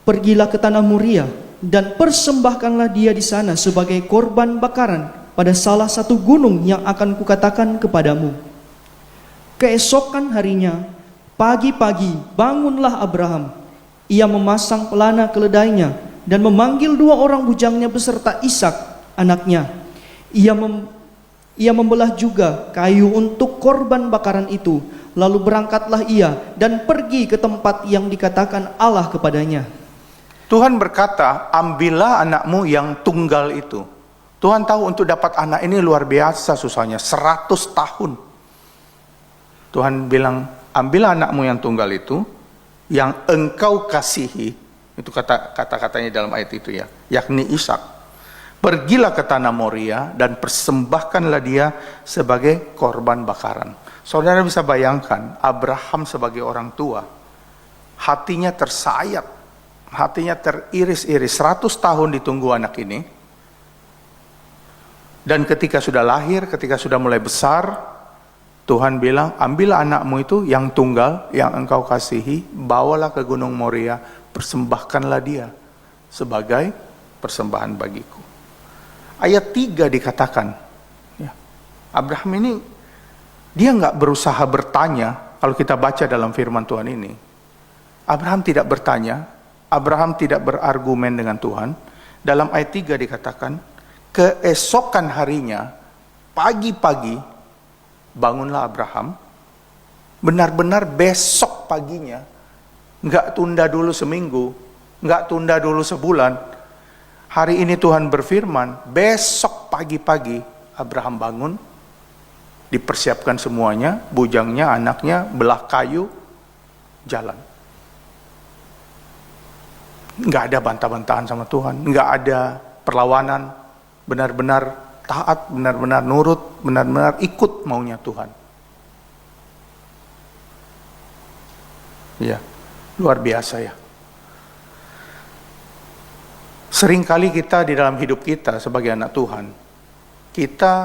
Pergilah ke tanah Moria dan persembahkanlah dia di sana sebagai korban bakaran pada salah satu gunung yang akan kukatakan kepadamu. Keesokan harinya, pagi-pagi bangunlah Abraham. Ia memasang pelana keledainya dan memanggil 2 orang bujangnya beserta Ishak anaknya. Ia membelah juga kayu untuk korban bakaran itu. Lalu berangkatlah ia dan pergi ke tempat yang dikatakan Allah kepadanya. Tuhan berkata, ambillah anakmu yang tunggal itu. Tuhan tahu untuk dapat anak ini luar biasa susahnya, 100 tahun. Tuhan bilang, ambillah anakmu yang tunggal itu, yang engkau kasihi, itu kata-katanya dalam ayat itu ya, yakni Ishak. Pergilah ke tanah Moria dan persembahkanlah dia sebagai korban bakaran. Saudara bisa bayangkan, Abraham sebagai orang tua, hatinya tersayat, hatinya teriris-iris, 100 tahun ditunggu anak ini. Dan ketika sudah lahir, ketika sudah mulai besar, Tuhan bilang, ambillah anakmu itu yang tunggal, yang engkau kasihi, bawalah ke Gunung Moria, persembahkanlah dia sebagai persembahan bagiku. Ayat 3 dikatakan, ya, Abraham ini, dia nggak berusaha bertanya. Kalau kita baca dalam firman Tuhan ini, Abraham tidak bertanya, Abraham tidak berargumen dengan Tuhan. Dalam ayat 3 dikatakan, keesokan harinya, pagi-pagi, bangunlah Abraham, benar-benar besok paginya, nggak tunda dulu seminggu, nggak tunda dulu sebulan. Hari ini Tuhan berfirman, besok pagi-pagi Abraham bangun, dipersiapkan semuanya, bujangnya, anaknya, belah kayu, jalan. Nggak ada bantah-bantahan sama Tuhan, nggak ada perlawanan, benar-benar taat, benar-benar nurut, benar-benar ikut maunya Tuhan. Ya, luar biasa ya. Seringkali kita di dalam hidup kita sebagai anak Tuhan, kita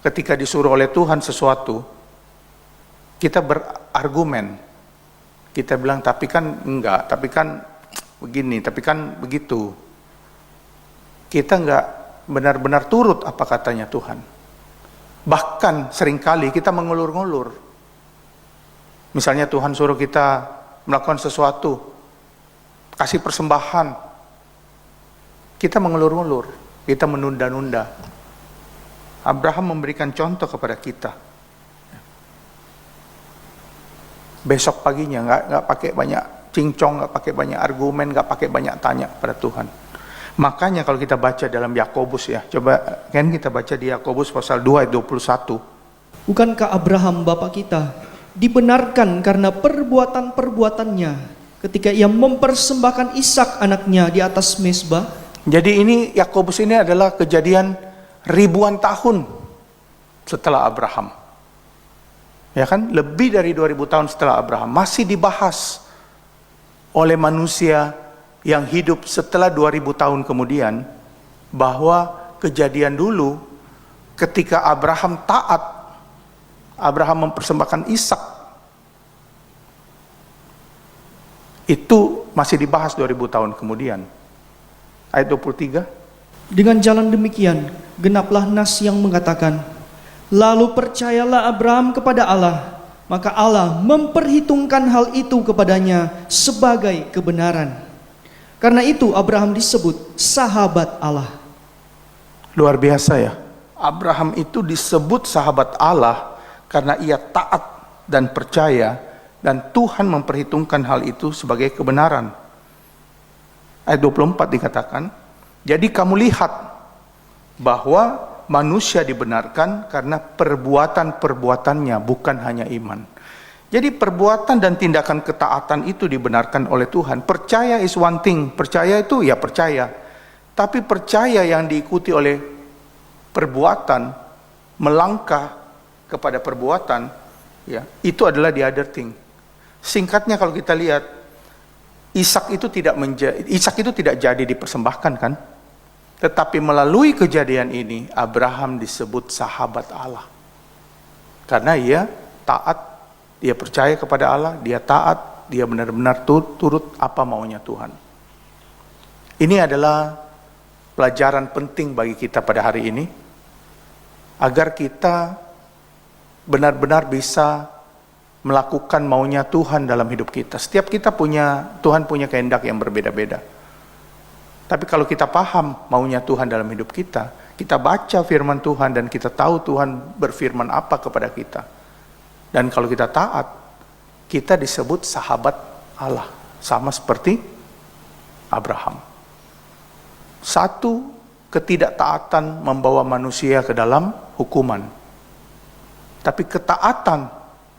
ketika disuruh oleh Tuhan sesuatu, kita berargumen. Kita bilang, tapi kan enggak, tapi kan begini, tapi kan begitu. Kita enggak benar-benar turut apa katanya Tuhan. Bahkan seringkali kita mengulur-ngulur. Misalnya Tuhan suruh kita melakukan sesuatu, kasih persembahan, kita mengulur-ngulur, kita menunda-nunda. Abraham memberikan contoh kepada kita. Besok paginya nggak pakai banyak cincong, nggak pakai banyak argumen, nggak pakai banyak tanya pada Tuhan. Makanya kalau kita baca dalam Yakobus ya, coba kan kita baca di Yakobus pasal 2 ayat 21. Bukankah Abraham bapa kita dibenarkan karena perbuatan-perbuatannya ketika ia mempersembahkan Ishak anaknya di atas mezbah? Jadi ini Yakobus ini adalah kejadian ribuan tahun setelah Abraham. Ya kan? Lebih dari 2000 tahun setelah Abraham. Masih dibahas oleh manusia yang hidup setelah 2000 tahun kemudian, bahwa kejadian dulu ketika Abraham taat, Abraham mempersembahkan Ishak, itu masih dibahas 2000 tahun kemudian. Ayat 23. Dengan jalan demikian, genaplah nas yang mengatakan, lalu percayalah Abraham kepada Allah, maka Allah memperhitungkan hal itu kepadanya sebagai kebenaran. Karena itu Abraham disebut sahabat Allah. Luar biasa ya. Abraham itu disebut sahabat Allah karena ia taat dan percaya, dan Tuhan memperhitungkan hal itu sebagai kebenaran. Ayat 24 dikatakan, jadi kamu lihat bahwa manusia dibenarkan karena perbuatan-perbuatannya, bukan hanya iman. Jadi perbuatan dan tindakan ketaatan itu dibenarkan oleh Tuhan. Percaya is one thing, percaya itu ya percaya. Tapi percaya yang diikuti oleh perbuatan, melangkah kepada perbuatan, ya, itu adalah the other thing. Singkatnya kalau kita lihat, Ishak itu tidak jadi dipersembahkan kan? Tetapi melalui kejadian ini, Abraham disebut sahabat Allah. Karena ia taat, dia percaya kepada Allah, dia taat, dia benar-benar turut apa maunya Tuhan. Ini adalah pelajaran penting bagi kita pada hari ini, agar kita benar-benar bisa melakukan maunya Tuhan dalam hidup kita. Setiap kita Tuhan punya kehendak yang berbeda-beda. Tapi kalau kita paham maunya Tuhan dalam hidup kita, kita baca firman Tuhan dan kita tahu Tuhan berfirman apa kepada kita. Dan kalau kita taat, kita disebut sahabat Allah. Sama seperti Abraham. Satu ketidaktaatan membawa manusia ke dalam hukuman. Tapi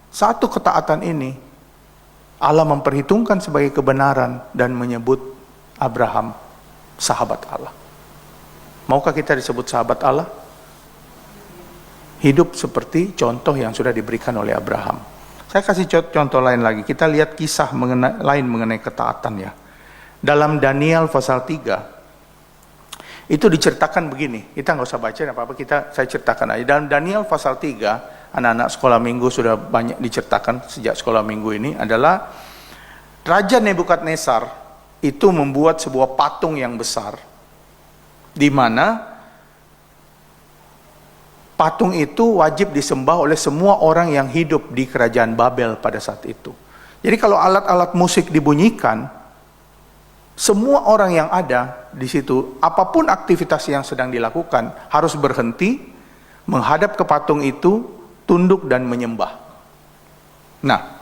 satu ketaatan ini, Allah memperhitungkan sebagai kebenaran dan menyebut Abraham sahabat Allah. Maukah kita disebut sahabat Allah? Hidup seperti contoh yang sudah diberikan oleh Abraham. Saya kasih contoh lain lagi. Kita lihat kisah lain mengenai ketaatan ya. Dalam Daniel pasal 3, itu diceritakan begini. Kita nggak usah baca apa-apa, saya ceritakan aja. Dalam Daniel pasal 3, anak-anak sekolah minggu sudah banyak diceritakan sejak sekolah minggu ini, adalah Raja Nebukadnezar itu membuat sebuah patung yang besar, di mana patung itu wajib disembah oleh semua orang yang hidup di kerajaan Babel pada saat itu. Jadi kalau alat-alat musik dibunyikan, semua orang yang ada di situ, apapun aktivitas yang sedang dilakukan, harus berhenti, menghadap ke patung itu, tunduk dan menyembah. Nah,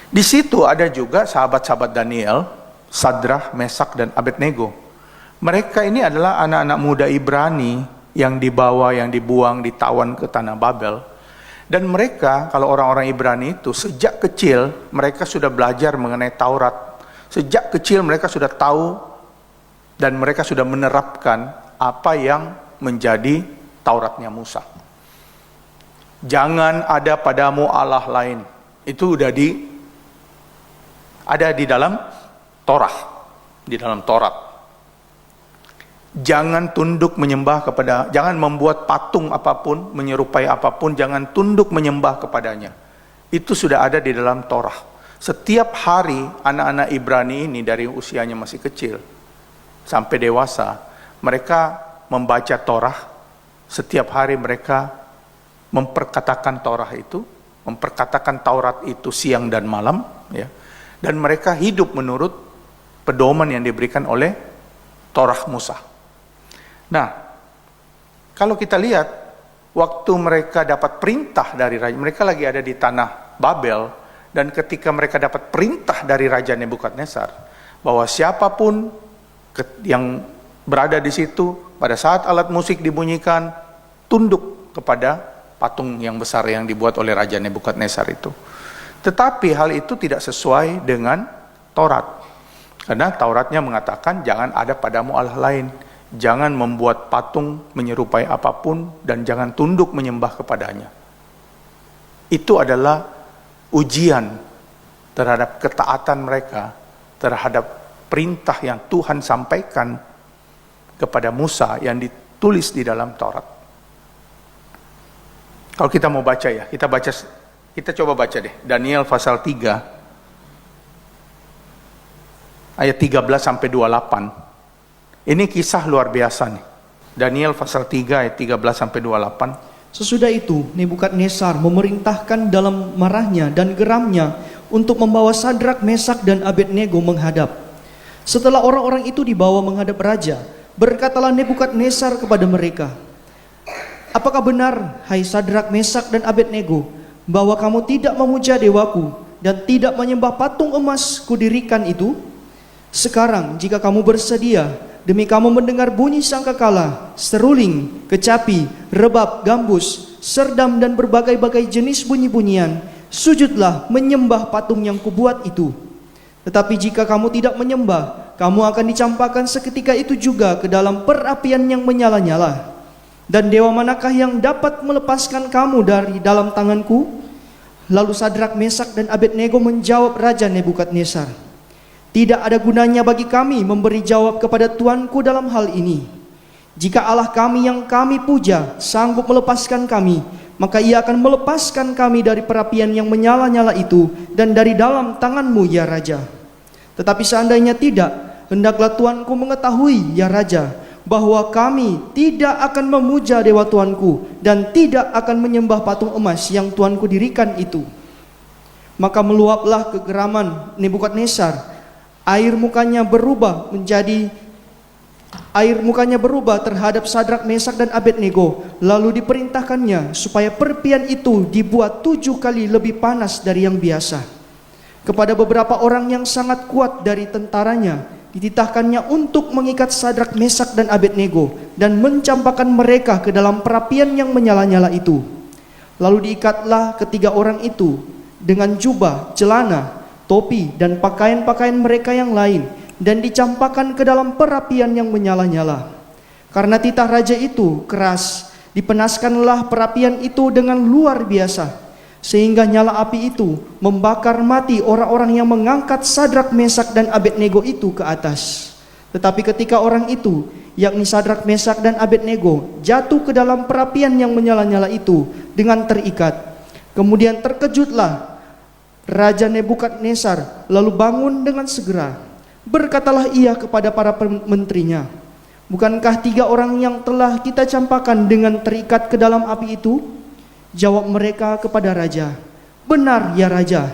di situ ada juga sahabat-sahabat Daniel, Sadrah, Mesak, dan Abednego. Mereka ini adalah anak-anak muda Ibrani yang dibawa, yang dibuang, ditawan ke tanah Babel. Dan mereka, kalau orang-orang Ibrani itu, sejak kecil mereka sudah belajar mengenai Taurat. Sejak kecil mereka sudah tahu dan mereka sudah menerapkan apa yang menjadi Tauratnya Musa. Jangan ada padamu Allah lain. Itu udah ada di dalam Torah, di dalam Taurat. Jangan tunduk menyembah jangan membuat patung apapun, menyerupai apapun, jangan tunduk menyembah kepadanya. Itu sudah ada di dalam Torah. Setiap hari anak-anak Ibrani ini dari usianya masih kecil sampai dewasa, mereka membaca Torah. Setiap hari mereka memperkatakan Torah itu, memperkatakan Taurat itu siang dan malam, ya. Dan mereka hidup menurut pedoman yang diberikan oleh Torah Musa. Nah, kalau kita lihat waktu mereka dapat perintah dari raja, mereka lagi ada di tanah Babel. Dan ketika mereka dapat perintah dari Raja Nebukadnezar bahwa siapapun yang berada di situ pada saat alat musik dibunyikan, tunduk kepada patung yang besar yang dibuat oleh Raja Nebukadnezar itu. Tetapi hal itu tidak sesuai dengan Taurat. Karena Tauratnya mengatakan jangan ada padamu Allah lain, jangan membuat patung menyerupai apapun, dan jangan tunduk menyembah kepadanya. Itu adalah ujian terhadap ketaatan mereka terhadap perintah yang Tuhan sampaikan kepada Musa yang ditulis di dalam Taurat. Kalau kita mau baca ya, kita coba baca deh Daniel pasal 3 ayat 13 sampai 28. Ini kisah luar biasa nih. Daniel pasal 3 ayat 13 sampai 28. Sesudah itu, Nebukadnezar memerintahkan dalam marahnya dan geramnya untuk membawa Sadrak, Mesak, dan Abednego menghadap. Setelah orang-orang itu dibawa menghadap raja, berkatalah Nebukadnezar kepada mereka, "Apakah benar, hai Sadrak, Mesak, dan Abednego, bahwa kamu tidak memuja dewaku dan tidak menyembah patung emas kudirikan itu? Sekarang jika kamu bersedia, demi kamu mendengar bunyi sangkakala, seruling, kecapi, rebab, gambus, serdam, dan berbagai-bagai jenis bunyi-bunyian, sujudlah menyembah patung yang kubuat itu. Tetapi jika kamu tidak menyembah, kamu akan dicampakkan seketika itu juga ke dalam perapian yang menyala-nyala. Dan dewa manakah yang dapat melepaskan kamu dari dalam tanganku?" Lalu Sadrak, Mesak, dan Abednego menjawab Raja Nebukadnezar, "Tidak ada gunanya bagi kami memberi jawab kepada tuanku dalam hal ini. Jika Allah kami yang kami puja sanggup melepaskan kami, maka ia akan melepaskan kami dari perapian yang menyala-nyala itu dan dari dalam tanganmu, ya Raja. Tetapi seandainya tidak, hendaklah tuanku mengetahui, ya Raja, bahwa kami tidak akan memuja dewa tuanku dan tidak akan menyembah patung emas yang tuanku dirikan itu." Maka meluaplah kegeraman Nebukadnezar. Air mukanya berubah menjadi Air mukanya berubah terhadap Sadrak, Mesak, dan Abednego. Lalu diperintahkannya supaya perpian itu dibuat 7 kali lebih panas dari yang biasa. Kepada beberapa orang yang sangat kuat dari tentaranya, dititahkannya untuk mengikat Sadrak, Mesak, dan Abednego dan mencampakkan mereka ke dalam perapian yang menyala-nyala itu. Lalu diikatlah ketiga orang itu dengan jubah, celana, topi, dan pakaian-pakaian mereka yang lain, dan dicampakkan ke dalam perapian yang menyala-nyala. Karena titah raja itu keras, dipenaskanlah perapian itu dengan luar biasa, sehingga nyala api itu membakar mati orang-orang yang mengangkat Sadrak, Mesak, dan Abednego itu ke atas. Tetapi ketika orang itu, yakni Sadrak, Mesak, dan Abednego, jatuh ke dalam perapian yang menyala-nyala itu dengan terikat, kemudian terkejutlah Raja Nebukadnezar, lalu bangun dengan segera. Berkatalah ia kepada para menterinya, "Bukankah 3 orang yang telah kita campakkan dengan terikat ke dalam api itu?" Jawab mereka kepada raja, "Benar ya raja."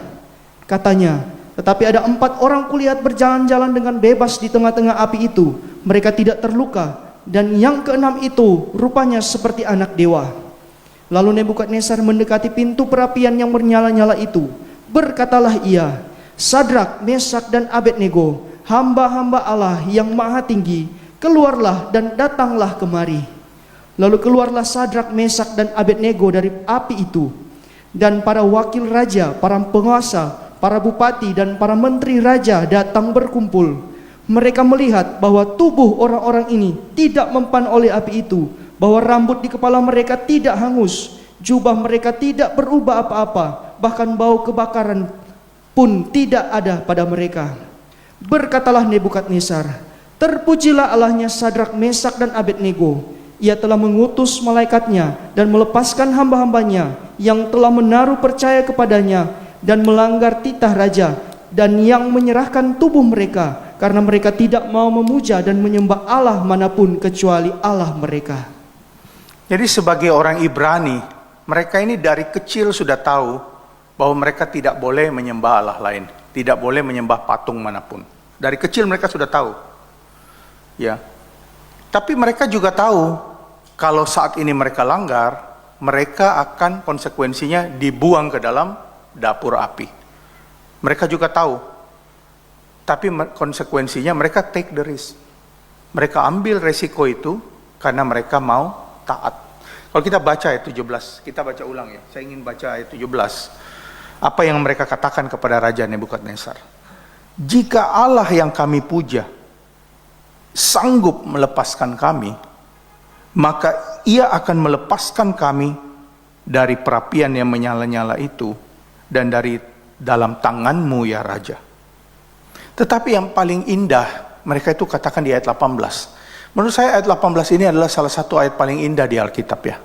Katanya, "Tetapi ada 4 orang kulihat berjalan-jalan dengan bebas di tengah-tengah api itu. Mereka tidak terluka, dan yang ke-6 itu rupanya seperti anak dewa." Lalu Nebukadnezar mendekati pintu perapian yang menyala-nyala itu. Berkatalah ia, "Sadrak, Mesak, dan Abednego, hamba-hamba Allah yang maha tinggi, keluarlah dan datanglah kemari." Lalu keluarlah Sadrak, Mesak, dan Abednego dari api itu. Dan para wakil raja, para penguasa, para bupati, dan para menteri raja datang berkumpul. Mereka melihat bahwa tubuh orang-orang ini tidak mempan oleh api itu, bahwa rambut di kepala mereka tidak hangus, jubah mereka tidak berubah apa-apa, bahkan bau kebakaran pun tidak ada pada mereka. Berkatalah Nebukadnezar, "Terpujilah Allahnya Sadrak, Mesak, dan Abednego. Ia telah mengutus malaikatnya dan melepaskan hamba-hambanya yang telah menaruh percaya kepadanya dan melanggar titah raja, dan yang menyerahkan tubuh mereka karena mereka tidak mau memuja dan menyembah Allah manapun kecuali Allah mereka." Jadi sebagai orang Ibrani, mereka ini dari kecil sudah tahu bahwa mereka tidak boleh menyembah Allah lain, tidak boleh menyembah patung manapun. Dari kecil mereka sudah tahu. Ya. Tapi mereka juga tahu kalau saat ini mereka langgar, mereka akan konsekuensinya dibuang ke dalam dapur api. Mereka juga tahu. Tapi konsekuensinya mereka take the risk. Mereka ambil resiko itu karena mereka mau taat. Kalau kita baca ayat 17, kita baca ulang ya. Saya ingin baca ayat 17. Apa yang mereka katakan kepada Raja Nebukadnezar? "Jika Allah yang kami puja sanggup melepaskan kami, maka ia akan melepaskan kami dari perapian yang menyala-nyala itu dan dari dalam tanganmu ya Raja." Tetapi yang paling indah mereka itu katakan di ayat 18. Menurut saya ayat 18 ini adalah salah satu ayat paling indah di Alkitab ya.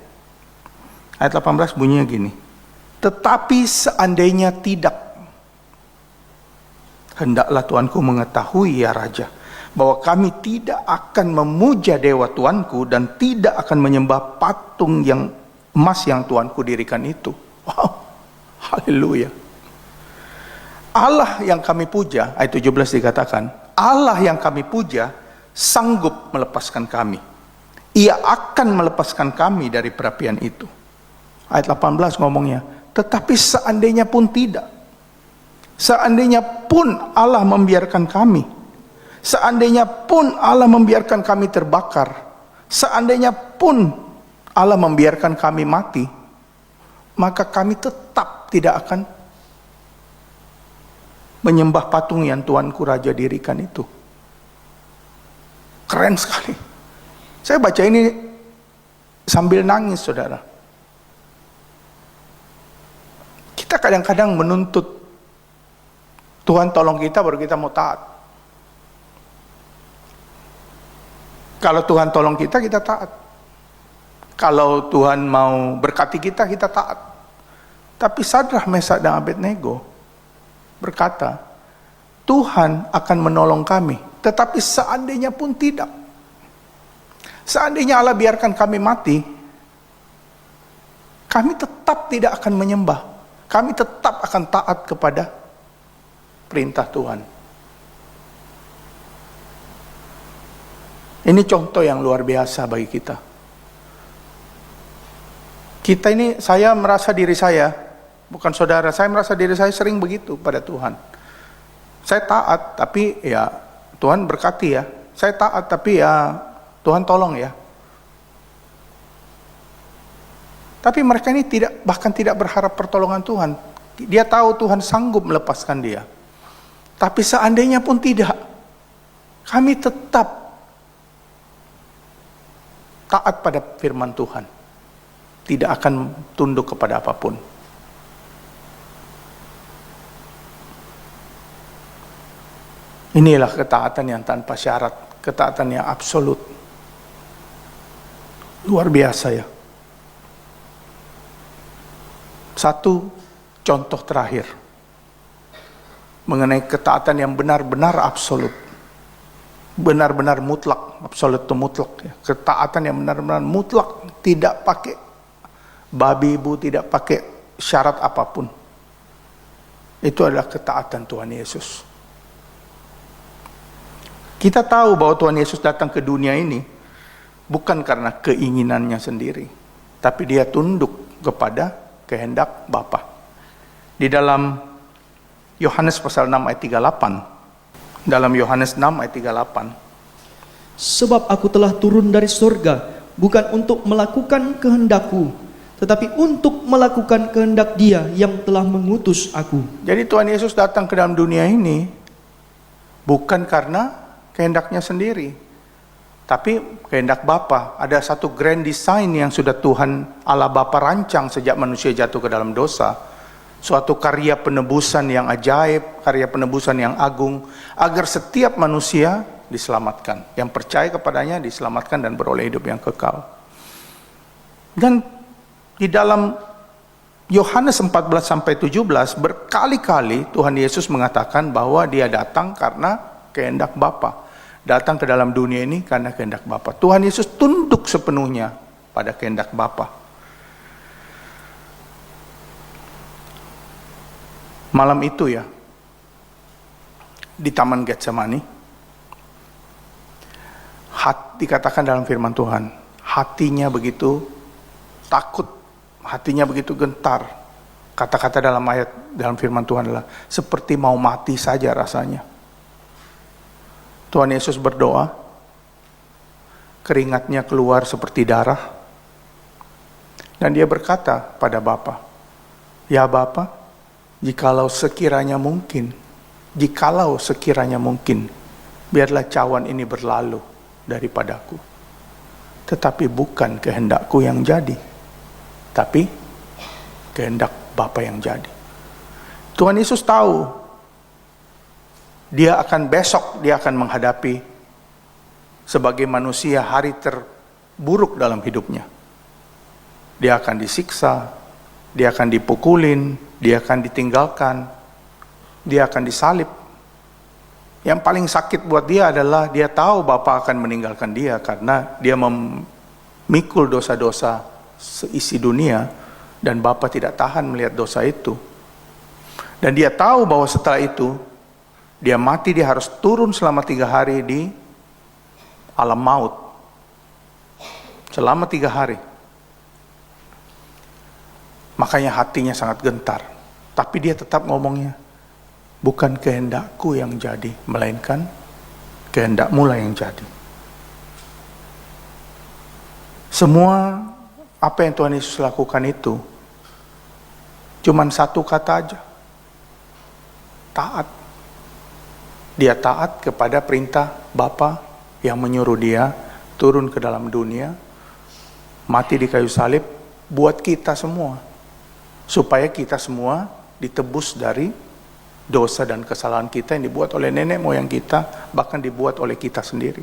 Ayat 18 bunyinya gini, "Tetapi seandainya tidak, hendaklah Tuanku mengetahui ya Raja, bahwa kami tidak akan memuja dewa Tuanku dan tidak akan menyembah patung yang emas yang Tuanku dirikan itu." Wow, haleluya. Allah yang kami puja, ayat 17 dikatakan, Allah yang kami puja sanggup melepaskan kami. Ia akan melepaskan kami dari perapian itu. Ayat 18 ngomongnya, tetapi seandainya pun tidak. Seandainya pun Allah membiarkan kami. Seandainya pun Allah membiarkan kami terbakar. Seandainya pun Allah membiarkan kami mati. Maka kami tetap tidak akan menyembah patung yang Tuanku Raja dirikan itu. Keren sekali. Saya baca ini sambil nangis, saudara. Kita kadang-kadang menuntut Tuhan tolong kita baru kita mau taat. Kalau Tuhan tolong kita, kita taat. Kalau Tuhan mau berkati kita, kita taat. Tapi Sadrak, Mesak, dan Abednego berkata, Tuhan akan menolong kami. Tetapi seandainya pun tidak. Seandainya Allah biarkan kami mati, kami tetap tidak akan menyembah. Kami tetap akan taat kepada perintah Tuhan. Ini contoh yang luar biasa bagi kita. Kita ini, saya merasa diri saya, bukan saudara, saya merasa diri saya sering begitu pada Tuhan. Saya taat, tapi ya Tuhan berkati ya. Saya taat, tapi ya Tuhan tolong ya. Tapi mereka ini bahkan tidak berharap pertolongan Tuhan. Dia tahu Tuhan sanggup melepaskan dia. Tapi seandainya pun tidak, kami tetap taat pada firman Tuhan. Tidak akan tunduk kepada apapun. Inilah ketaatan yang tanpa syarat, ketaatan yang absolut. Luar biasa ya. Satu contoh terakhir mengenai ketaatan yang benar-benar absolut, benar-benar mutlak, absolut itu mutlak ya. Ketaatan yang benar-benar mutlak, tidak pakai babi ibu, tidak pakai syarat apapun. Itu adalah ketaatan Tuhan Yesus. Kita tahu bahwa Tuhan Yesus datang ke dunia ini bukan karena keinginannya sendiri, tapi dia tunduk kepada kehendak Bapa. Di dalam Yohanes pasal 6 ayat 38. Dalam Yohanes 6 ayat 38. Sebab aku telah turun dari surga, bukan untuk melakukan kehendakku, tetapi untuk melakukan kehendak Dia yang telah mengutus aku. Jadi Tuhan Yesus datang ke dalam dunia ini bukan karena kehendaknya sendiri, tapi kehendak Bapa. Ada satu grand design yang sudah Tuhan Allah Bapa rancang sejak manusia jatuh ke dalam dosa. Suatu karya penebusan yang ajaib, karya penebusan yang agung, agar setiap manusia diselamatkan. Yang percaya kepadanya diselamatkan dan beroleh hidup yang kekal. Dan di dalam Yohanes 14-17 berkali-kali Tuhan Yesus mengatakan bahwa dia datang karena kehendak Bapa. Datang ke dalam dunia ini karena kehendak Bapa. Tuhan Yesus tunduk sepenuhnya pada kehendak Bapa. Malam itu ya, di Taman Getsemani, dikatakan dalam firman Tuhan, hatinya begitu takut, hatinya begitu gentar. Kata-kata dalam firman Tuhan adalah seperti mau mati saja rasanya. Tuhan Yesus berdoa, keringatnya keluar seperti darah, dan dia berkata pada Bapa, ya Bapa, jikalau sekiranya mungkin, biarlah cawan ini berlalu daripadaku. Tetapi bukan kehendakku yang jadi, tapi kehendak Bapa yang jadi. Tuhan Yesus tahu dia akan menghadapi sebagai manusia hari terburuk dalam hidupnya. Dia akan disiksa, dia akan dipukulin, dia akan ditinggalkan, dia akan disalib. Yang paling sakit buat dia adalah dia tahu Bapa akan meninggalkan dia karena dia memikul dosa-dosa seisi dunia dan Bapa tidak tahan melihat dosa itu. Dan dia tahu bahwa setelah itu dia mati, dia harus turun selama 3 hari di alam maut. Selama 3 hari. Makanya hatinya sangat gentar. Tapi dia tetap ngomongnya, bukan kehendakku yang jadi, melainkan kehendakmu lah yang jadi. Semua apa yang Tuhan Yesus lakukan itu cuman satu kata aja, taat. Dia taat kepada perintah Bapa yang menyuruh dia turun ke dalam dunia, mati di kayu salib buat kita semua, supaya kita semua ditebus dari dosa dan kesalahan kita yang dibuat oleh nenek moyang kita, bahkan dibuat oleh kita sendiri.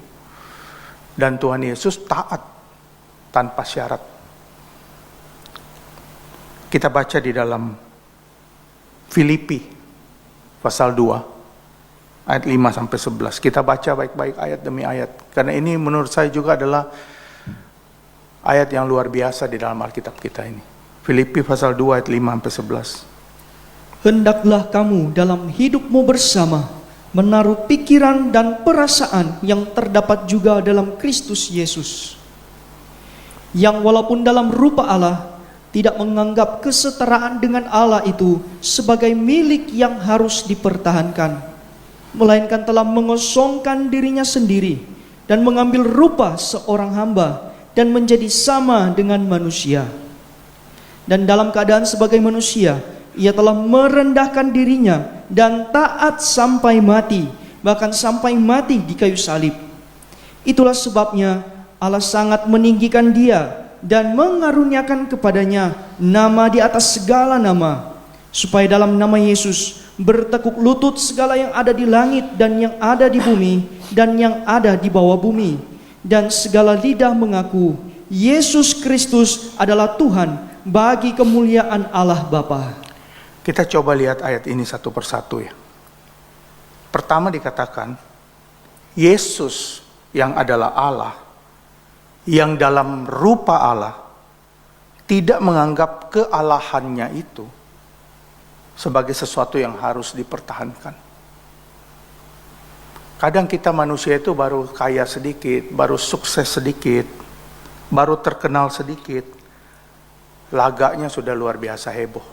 Dan Tuhan Yesus taat tanpa syarat. Kita baca di dalam Filipi pasal 2 ayat 5-11. Kita baca baik-baik ayat demi ayat, karena ini menurut saya juga adalah ayat yang luar biasa di dalam Alkitab kita ini. Filipi pasal 2 ayat 5-11. Hendaklah kamu dalam hidupmu bersama menaruh pikiran dan perasaan yang terdapat juga dalam Kristus Yesus, yang walaupun dalam rupa Allah tidak menganggap kesetaraan dengan Allah itu sebagai milik yang harus dipertahankan, melainkan telah mengosongkan dirinya sendiri dan mengambil rupa seorang hamba dan menjadi sama dengan manusia. Dan dalam keadaan sebagai manusia, ia telah merendahkan dirinya dan taat sampai mati, bahkan sampai mati di kayu salib. Itulah sebabnya Allah sangat meninggikan dia dan mengaruniakan kepadanya nama di atas segala nama, supaya dalam nama Yesus bertekuk lutut segala yang ada di langit dan yang ada di bumi dan yang ada di bawah bumi, dan segala lidah mengaku Yesus Kristus adalah Tuhan, bagi kemuliaan Allah Bapa. Kita coba lihat ayat ini satu persatu ya. Pertama dikatakan, Yesus yang adalah Allah, yang dalam rupa Allah, tidak menganggap kealahannya itu sebagai sesuatu yang harus dipertahankan. Kadang kita manusia itu baru kaya sedikit, baru sukses sedikit, baru terkenal sedikit, lagaknya sudah luar biasa heboh.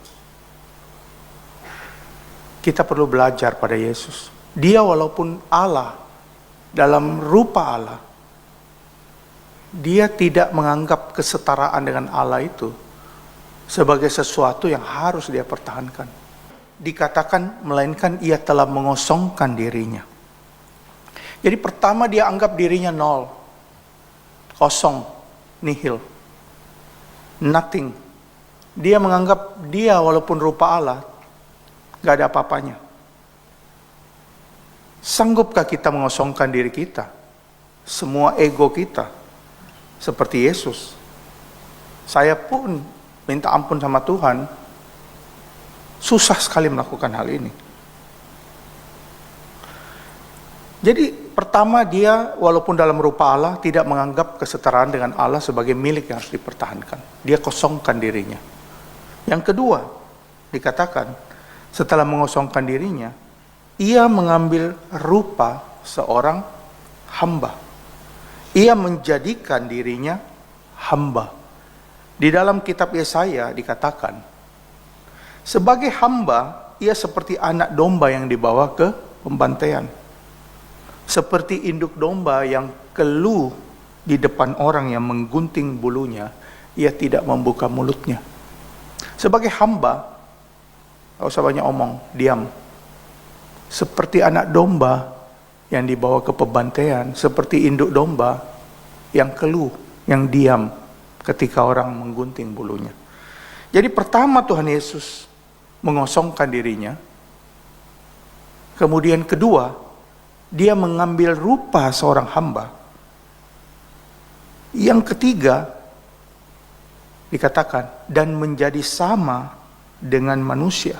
Kita perlu belajar pada Yesus. Dia walaupun Allah, dalam rupa Allah, dia tidak menganggap kesetaraan dengan Allah itu sebagai sesuatu yang harus dia pertahankan. Dikatakan, melainkan ia telah mengosongkan dirinya. Jadi pertama dia anggap dirinya nol, kosong, nihil, nothing. Dia menganggap dia walaupun rupa Allah, gak ada apa-apanya. Sanggupkah kita mengosongkan diri kita, semua ego kita, seperti Yesus? Saya pun minta ampun sama Tuhan, susah sekali melakukan hal ini. Jadi pertama dia walaupun dalam rupa Allah tidak menganggap kesetaraan dengan Allah sebagai milik yang harus dipertahankan. Dia kosongkan dirinya. Yang kedua dikatakan, setelah mengosongkan dirinya, ia mengambil rupa seorang hamba. Ia menjadikan dirinya hamba. Di dalam kitab Yesaya dikatakan, sebagai hamba, ia seperti anak domba yang dibawa ke pembantaian. Seperti induk domba yang keluh di depan orang yang menggunting bulunya, ia tidak membuka mulutnya. Sebagai hamba, gak usah banyak omong, diam. Seperti anak domba yang dibawa ke pembantaian, seperti induk domba yang keluh, yang diam ketika orang menggunting bulunya. Jadi pertama Tuhan Yesus mengosongkan dirinya. Kemudian kedua, dia mengambil rupa seorang hamba. Yang ketiga, dikatakan, dan menjadi sama dengan manusia.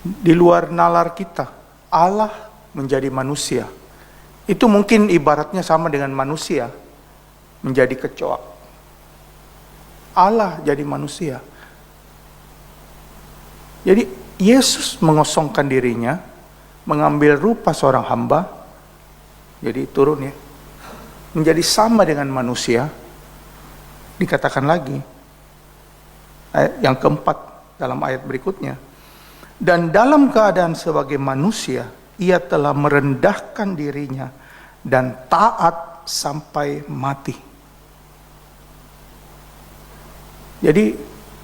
Di luar nalar kita, Allah menjadi manusia. Itu mungkin ibaratnya sama dengan manusia menjadi kecoa. Allah jadi manusia. Jadi Yesus mengosongkan dirinya, mengambil rupa seorang hamba, jadi turun ya, menjadi sama dengan manusia. Dikatakan lagi, yang keempat dalam ayat berikutnya, dan dalam keadaan sebagai manusia, ia telah merendahkan dirinya dan taat sampai mati. Jadi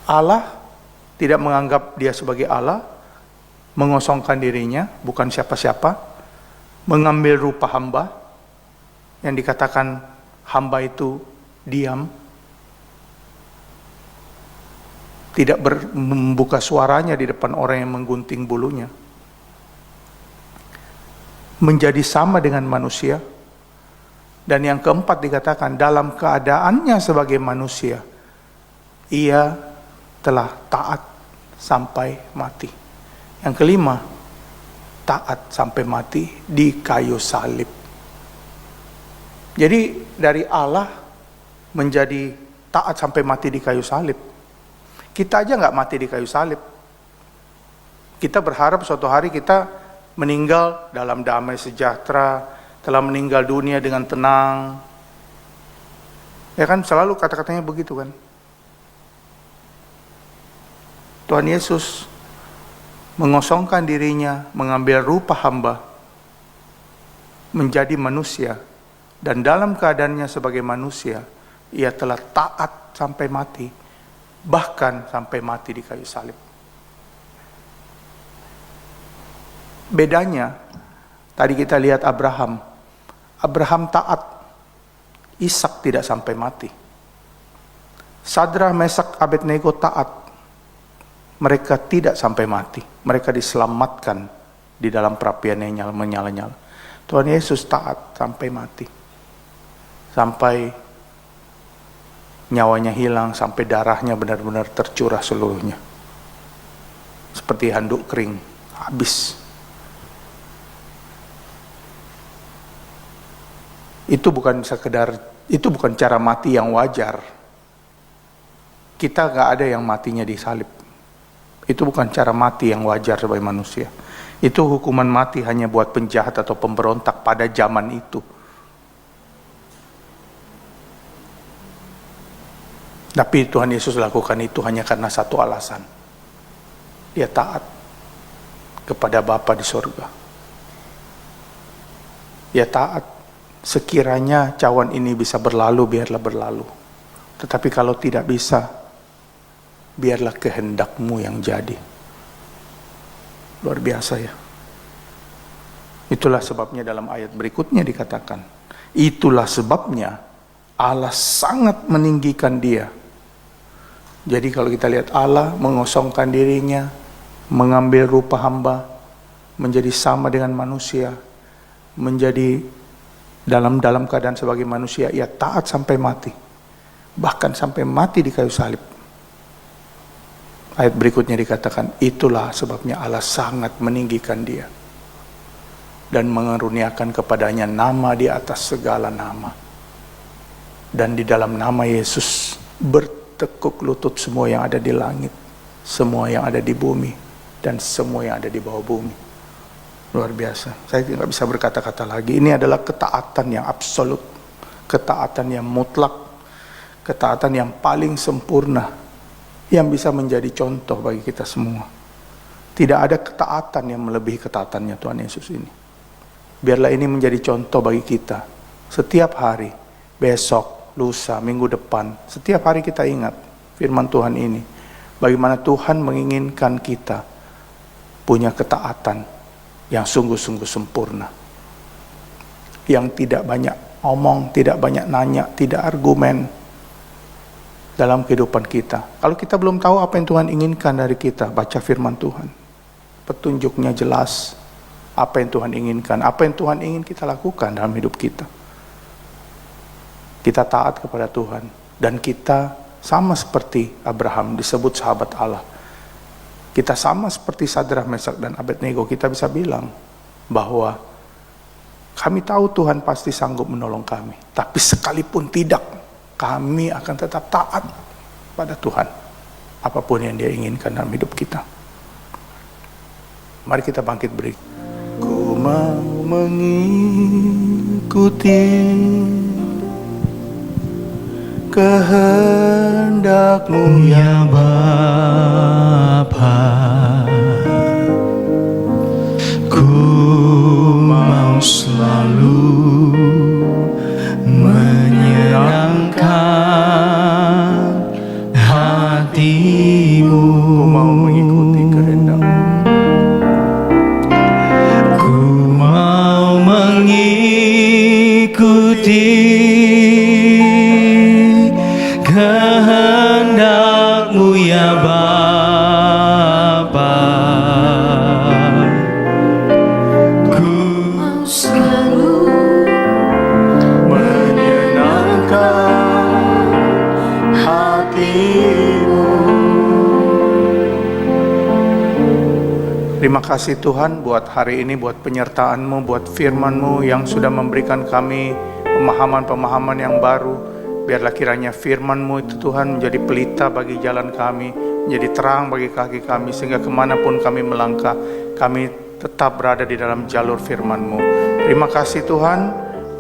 Allah tidak menganggap dia sebagai Allah, mengosongkan dirinya, bukan siapa-siapa, mengambil rupa hamba, yang dikatakan hamba itu diam, tidak membuka suaranya di depan orang yang menggunting bulunya, menjadi sama dengan manusia. Dan yang keempat dikatakan, dalam keadaannya sebagai manusia, ia telah taat sampai mati. Yang kelima, taat sampai mati di kayu salib. Jadi dari Allah menjadi taat sampai mati di kayu salib. Kita aja nggak mati di kayu salib. Kita berharap suatu hari kita meninggal dalam damai sejahtera, telah meninggal dunia dengan tenang. Ya kan, selalu kata-katanya begitu kan. Tuhan Yesus mengosongkan dirinya, mengambil rupa hamba, menjadi manusia, dan dalam keadaannya sebagai manusia, ia telah taat sampai mati, bahkan sampai mati di kayu salib. Bedanya, tadi kita lihat Abraham taat, Ishak tidak sampai mati. Sadrah, Mesak, Abednego taat, mereka tidak sampai mati. Mereka diselamatkan di dalam perapian yang menyala-nyala. Tuhan Yesus taat sampai mati. Sampai nyawanya hilang, sampai darahnya benar-benar tercurah seluruhnya. Seperti handuk kering, habis. Itu bukan cara mati yang wajar. Kita gak ada yang matinya di salib. Itu bukan cara mati yang wajar sebagai manusia. Itu hukuman mati hanya buat penjahat atau pemberontak pada zaman itu. Tapi Tuhan Yesus lakukan itu hanya karena satu alasan. Dia taat kepada Bapa di sorga. Dia taat, sekiranya cawan ini bisa berlalu, biarlah berlalu. Tetapi kalau tidak bisa, biarlah kehendakmu yang jadi. Luar biasa ya. Itulah sebabnya dalam ayat berikutnya dikatakan, itulah sebabnya Allah sangat meninggikan dia. Jadi kalau kita lihat Allah mengosongkan dirinya, mengambil rupa hamba, menjadi sama dengan manusia, menjadi dalam keadaan sebagai manusia, ia taat sampai mati, bahkan sampai mati di kayu salib. Ayat berikutnya dikatakan, itulah sebabnya Allah sangat meninggikan dia dan mengaruniakan kepadanya nama di atas segala nama. Dan di dalam nama Yesus bertekuk lutut semua yang ada di langit, semua yang ada di bumi, dan semua yang ada di bawah bumi. Luar biasa. Saya tidak bisa berkata-kata lagi. Ini adalah ketaatan yang absolut, ketaatan yang mutlak, ketaatan yang paling sempurna, yang bisa menjadi contoh bagi kita semua. Tidak ada ketaatan yang melebihi ketaatannya Tuhan Yesus ini. Biarlah ini menjadi contoh bagi kita. Setiap hari, besok, lusa, minggu depan, setiap hari kita ingat firman Tuhan ini. Bagaimana Tuhan menginginkan kita punya ketaatan yang sungguh-sungguh sempurna. Yang tidak banyak omong, tidak banyak nanya, tidak argumen dalam kehidupan kita. Kalau kita belum tahu apa yang Tuhan inginkan dari kita, baca firman Tuhan. Petunjuknya jelas. Apa yang Tuhan inginkan, apa yang Tuhan ingin kita lakukan dalam hidup kita. Kita taat kepada Tuhan. Dan kita sama seperti Abraham, disebut sahabat Allah. Kita sama seperti Sadrah, Mesak, dan Abednego. Kita bisa bilang bahwa kami tahu Tuhan pasti sanggup menolong kami. Tapi sekalipun tidak, kami akan tetap taat pada Tuhan. Apapun yang Dia inginkan dalam hidup kita. Mari kita bangkit beri. Ku mau mengikuti kehendak-Mu ya Bapa. Ku mau selalu menyenangkan hati-Mu. Ku mau mengikuti kehendak-Mu. Ku mau mengikuti kehendak-Mu ya Bapa. Ku Mau selalu menyenangkan hati-Mu. Terima kasih Tuhan buat hari ini, buat penyertaan-Mu, buat firman-Mu yang sudah memberikan kami pemahaman-pemahaman yang baru. Biarlah kiranya firman-Mu itu Tuhan menjadi pelita bagi jalan kami, menjadi terang bagi kaki kami, sehingga kemanapun kami melangkah, kami tetap berada di dalam jalur firman-Mu. Terima kasih Tuhan,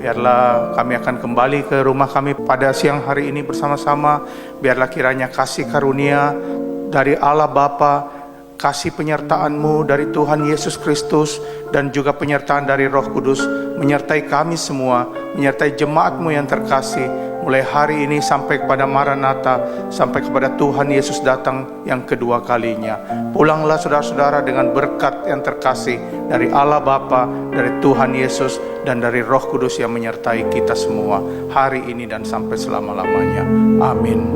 biarlah kami akan kembali ke rumah kami pada siang hari ini bersama-sama. Biarlah kiranya kasih karunia dari Allah Bapa, kasih penyertaan-Mu dari Tuhan Yesus Kristus, dan juga penyertaan dari Roh Kudus menyertai kami semua, menyertai jemaat-Mu yang terkasih, mulai hari ini sampai kepada Maranatha, sampai kepada Tuhan Yesus datang yang kedua kalinya. Pulanglah saudara-saudara dengan berkat yang terkasih dari Allah Bapa, dari Tuhan Yesus, dan dari Roh Kudus yang menyertai kita semua hari ini dan sampai selama-lamanya. Amin.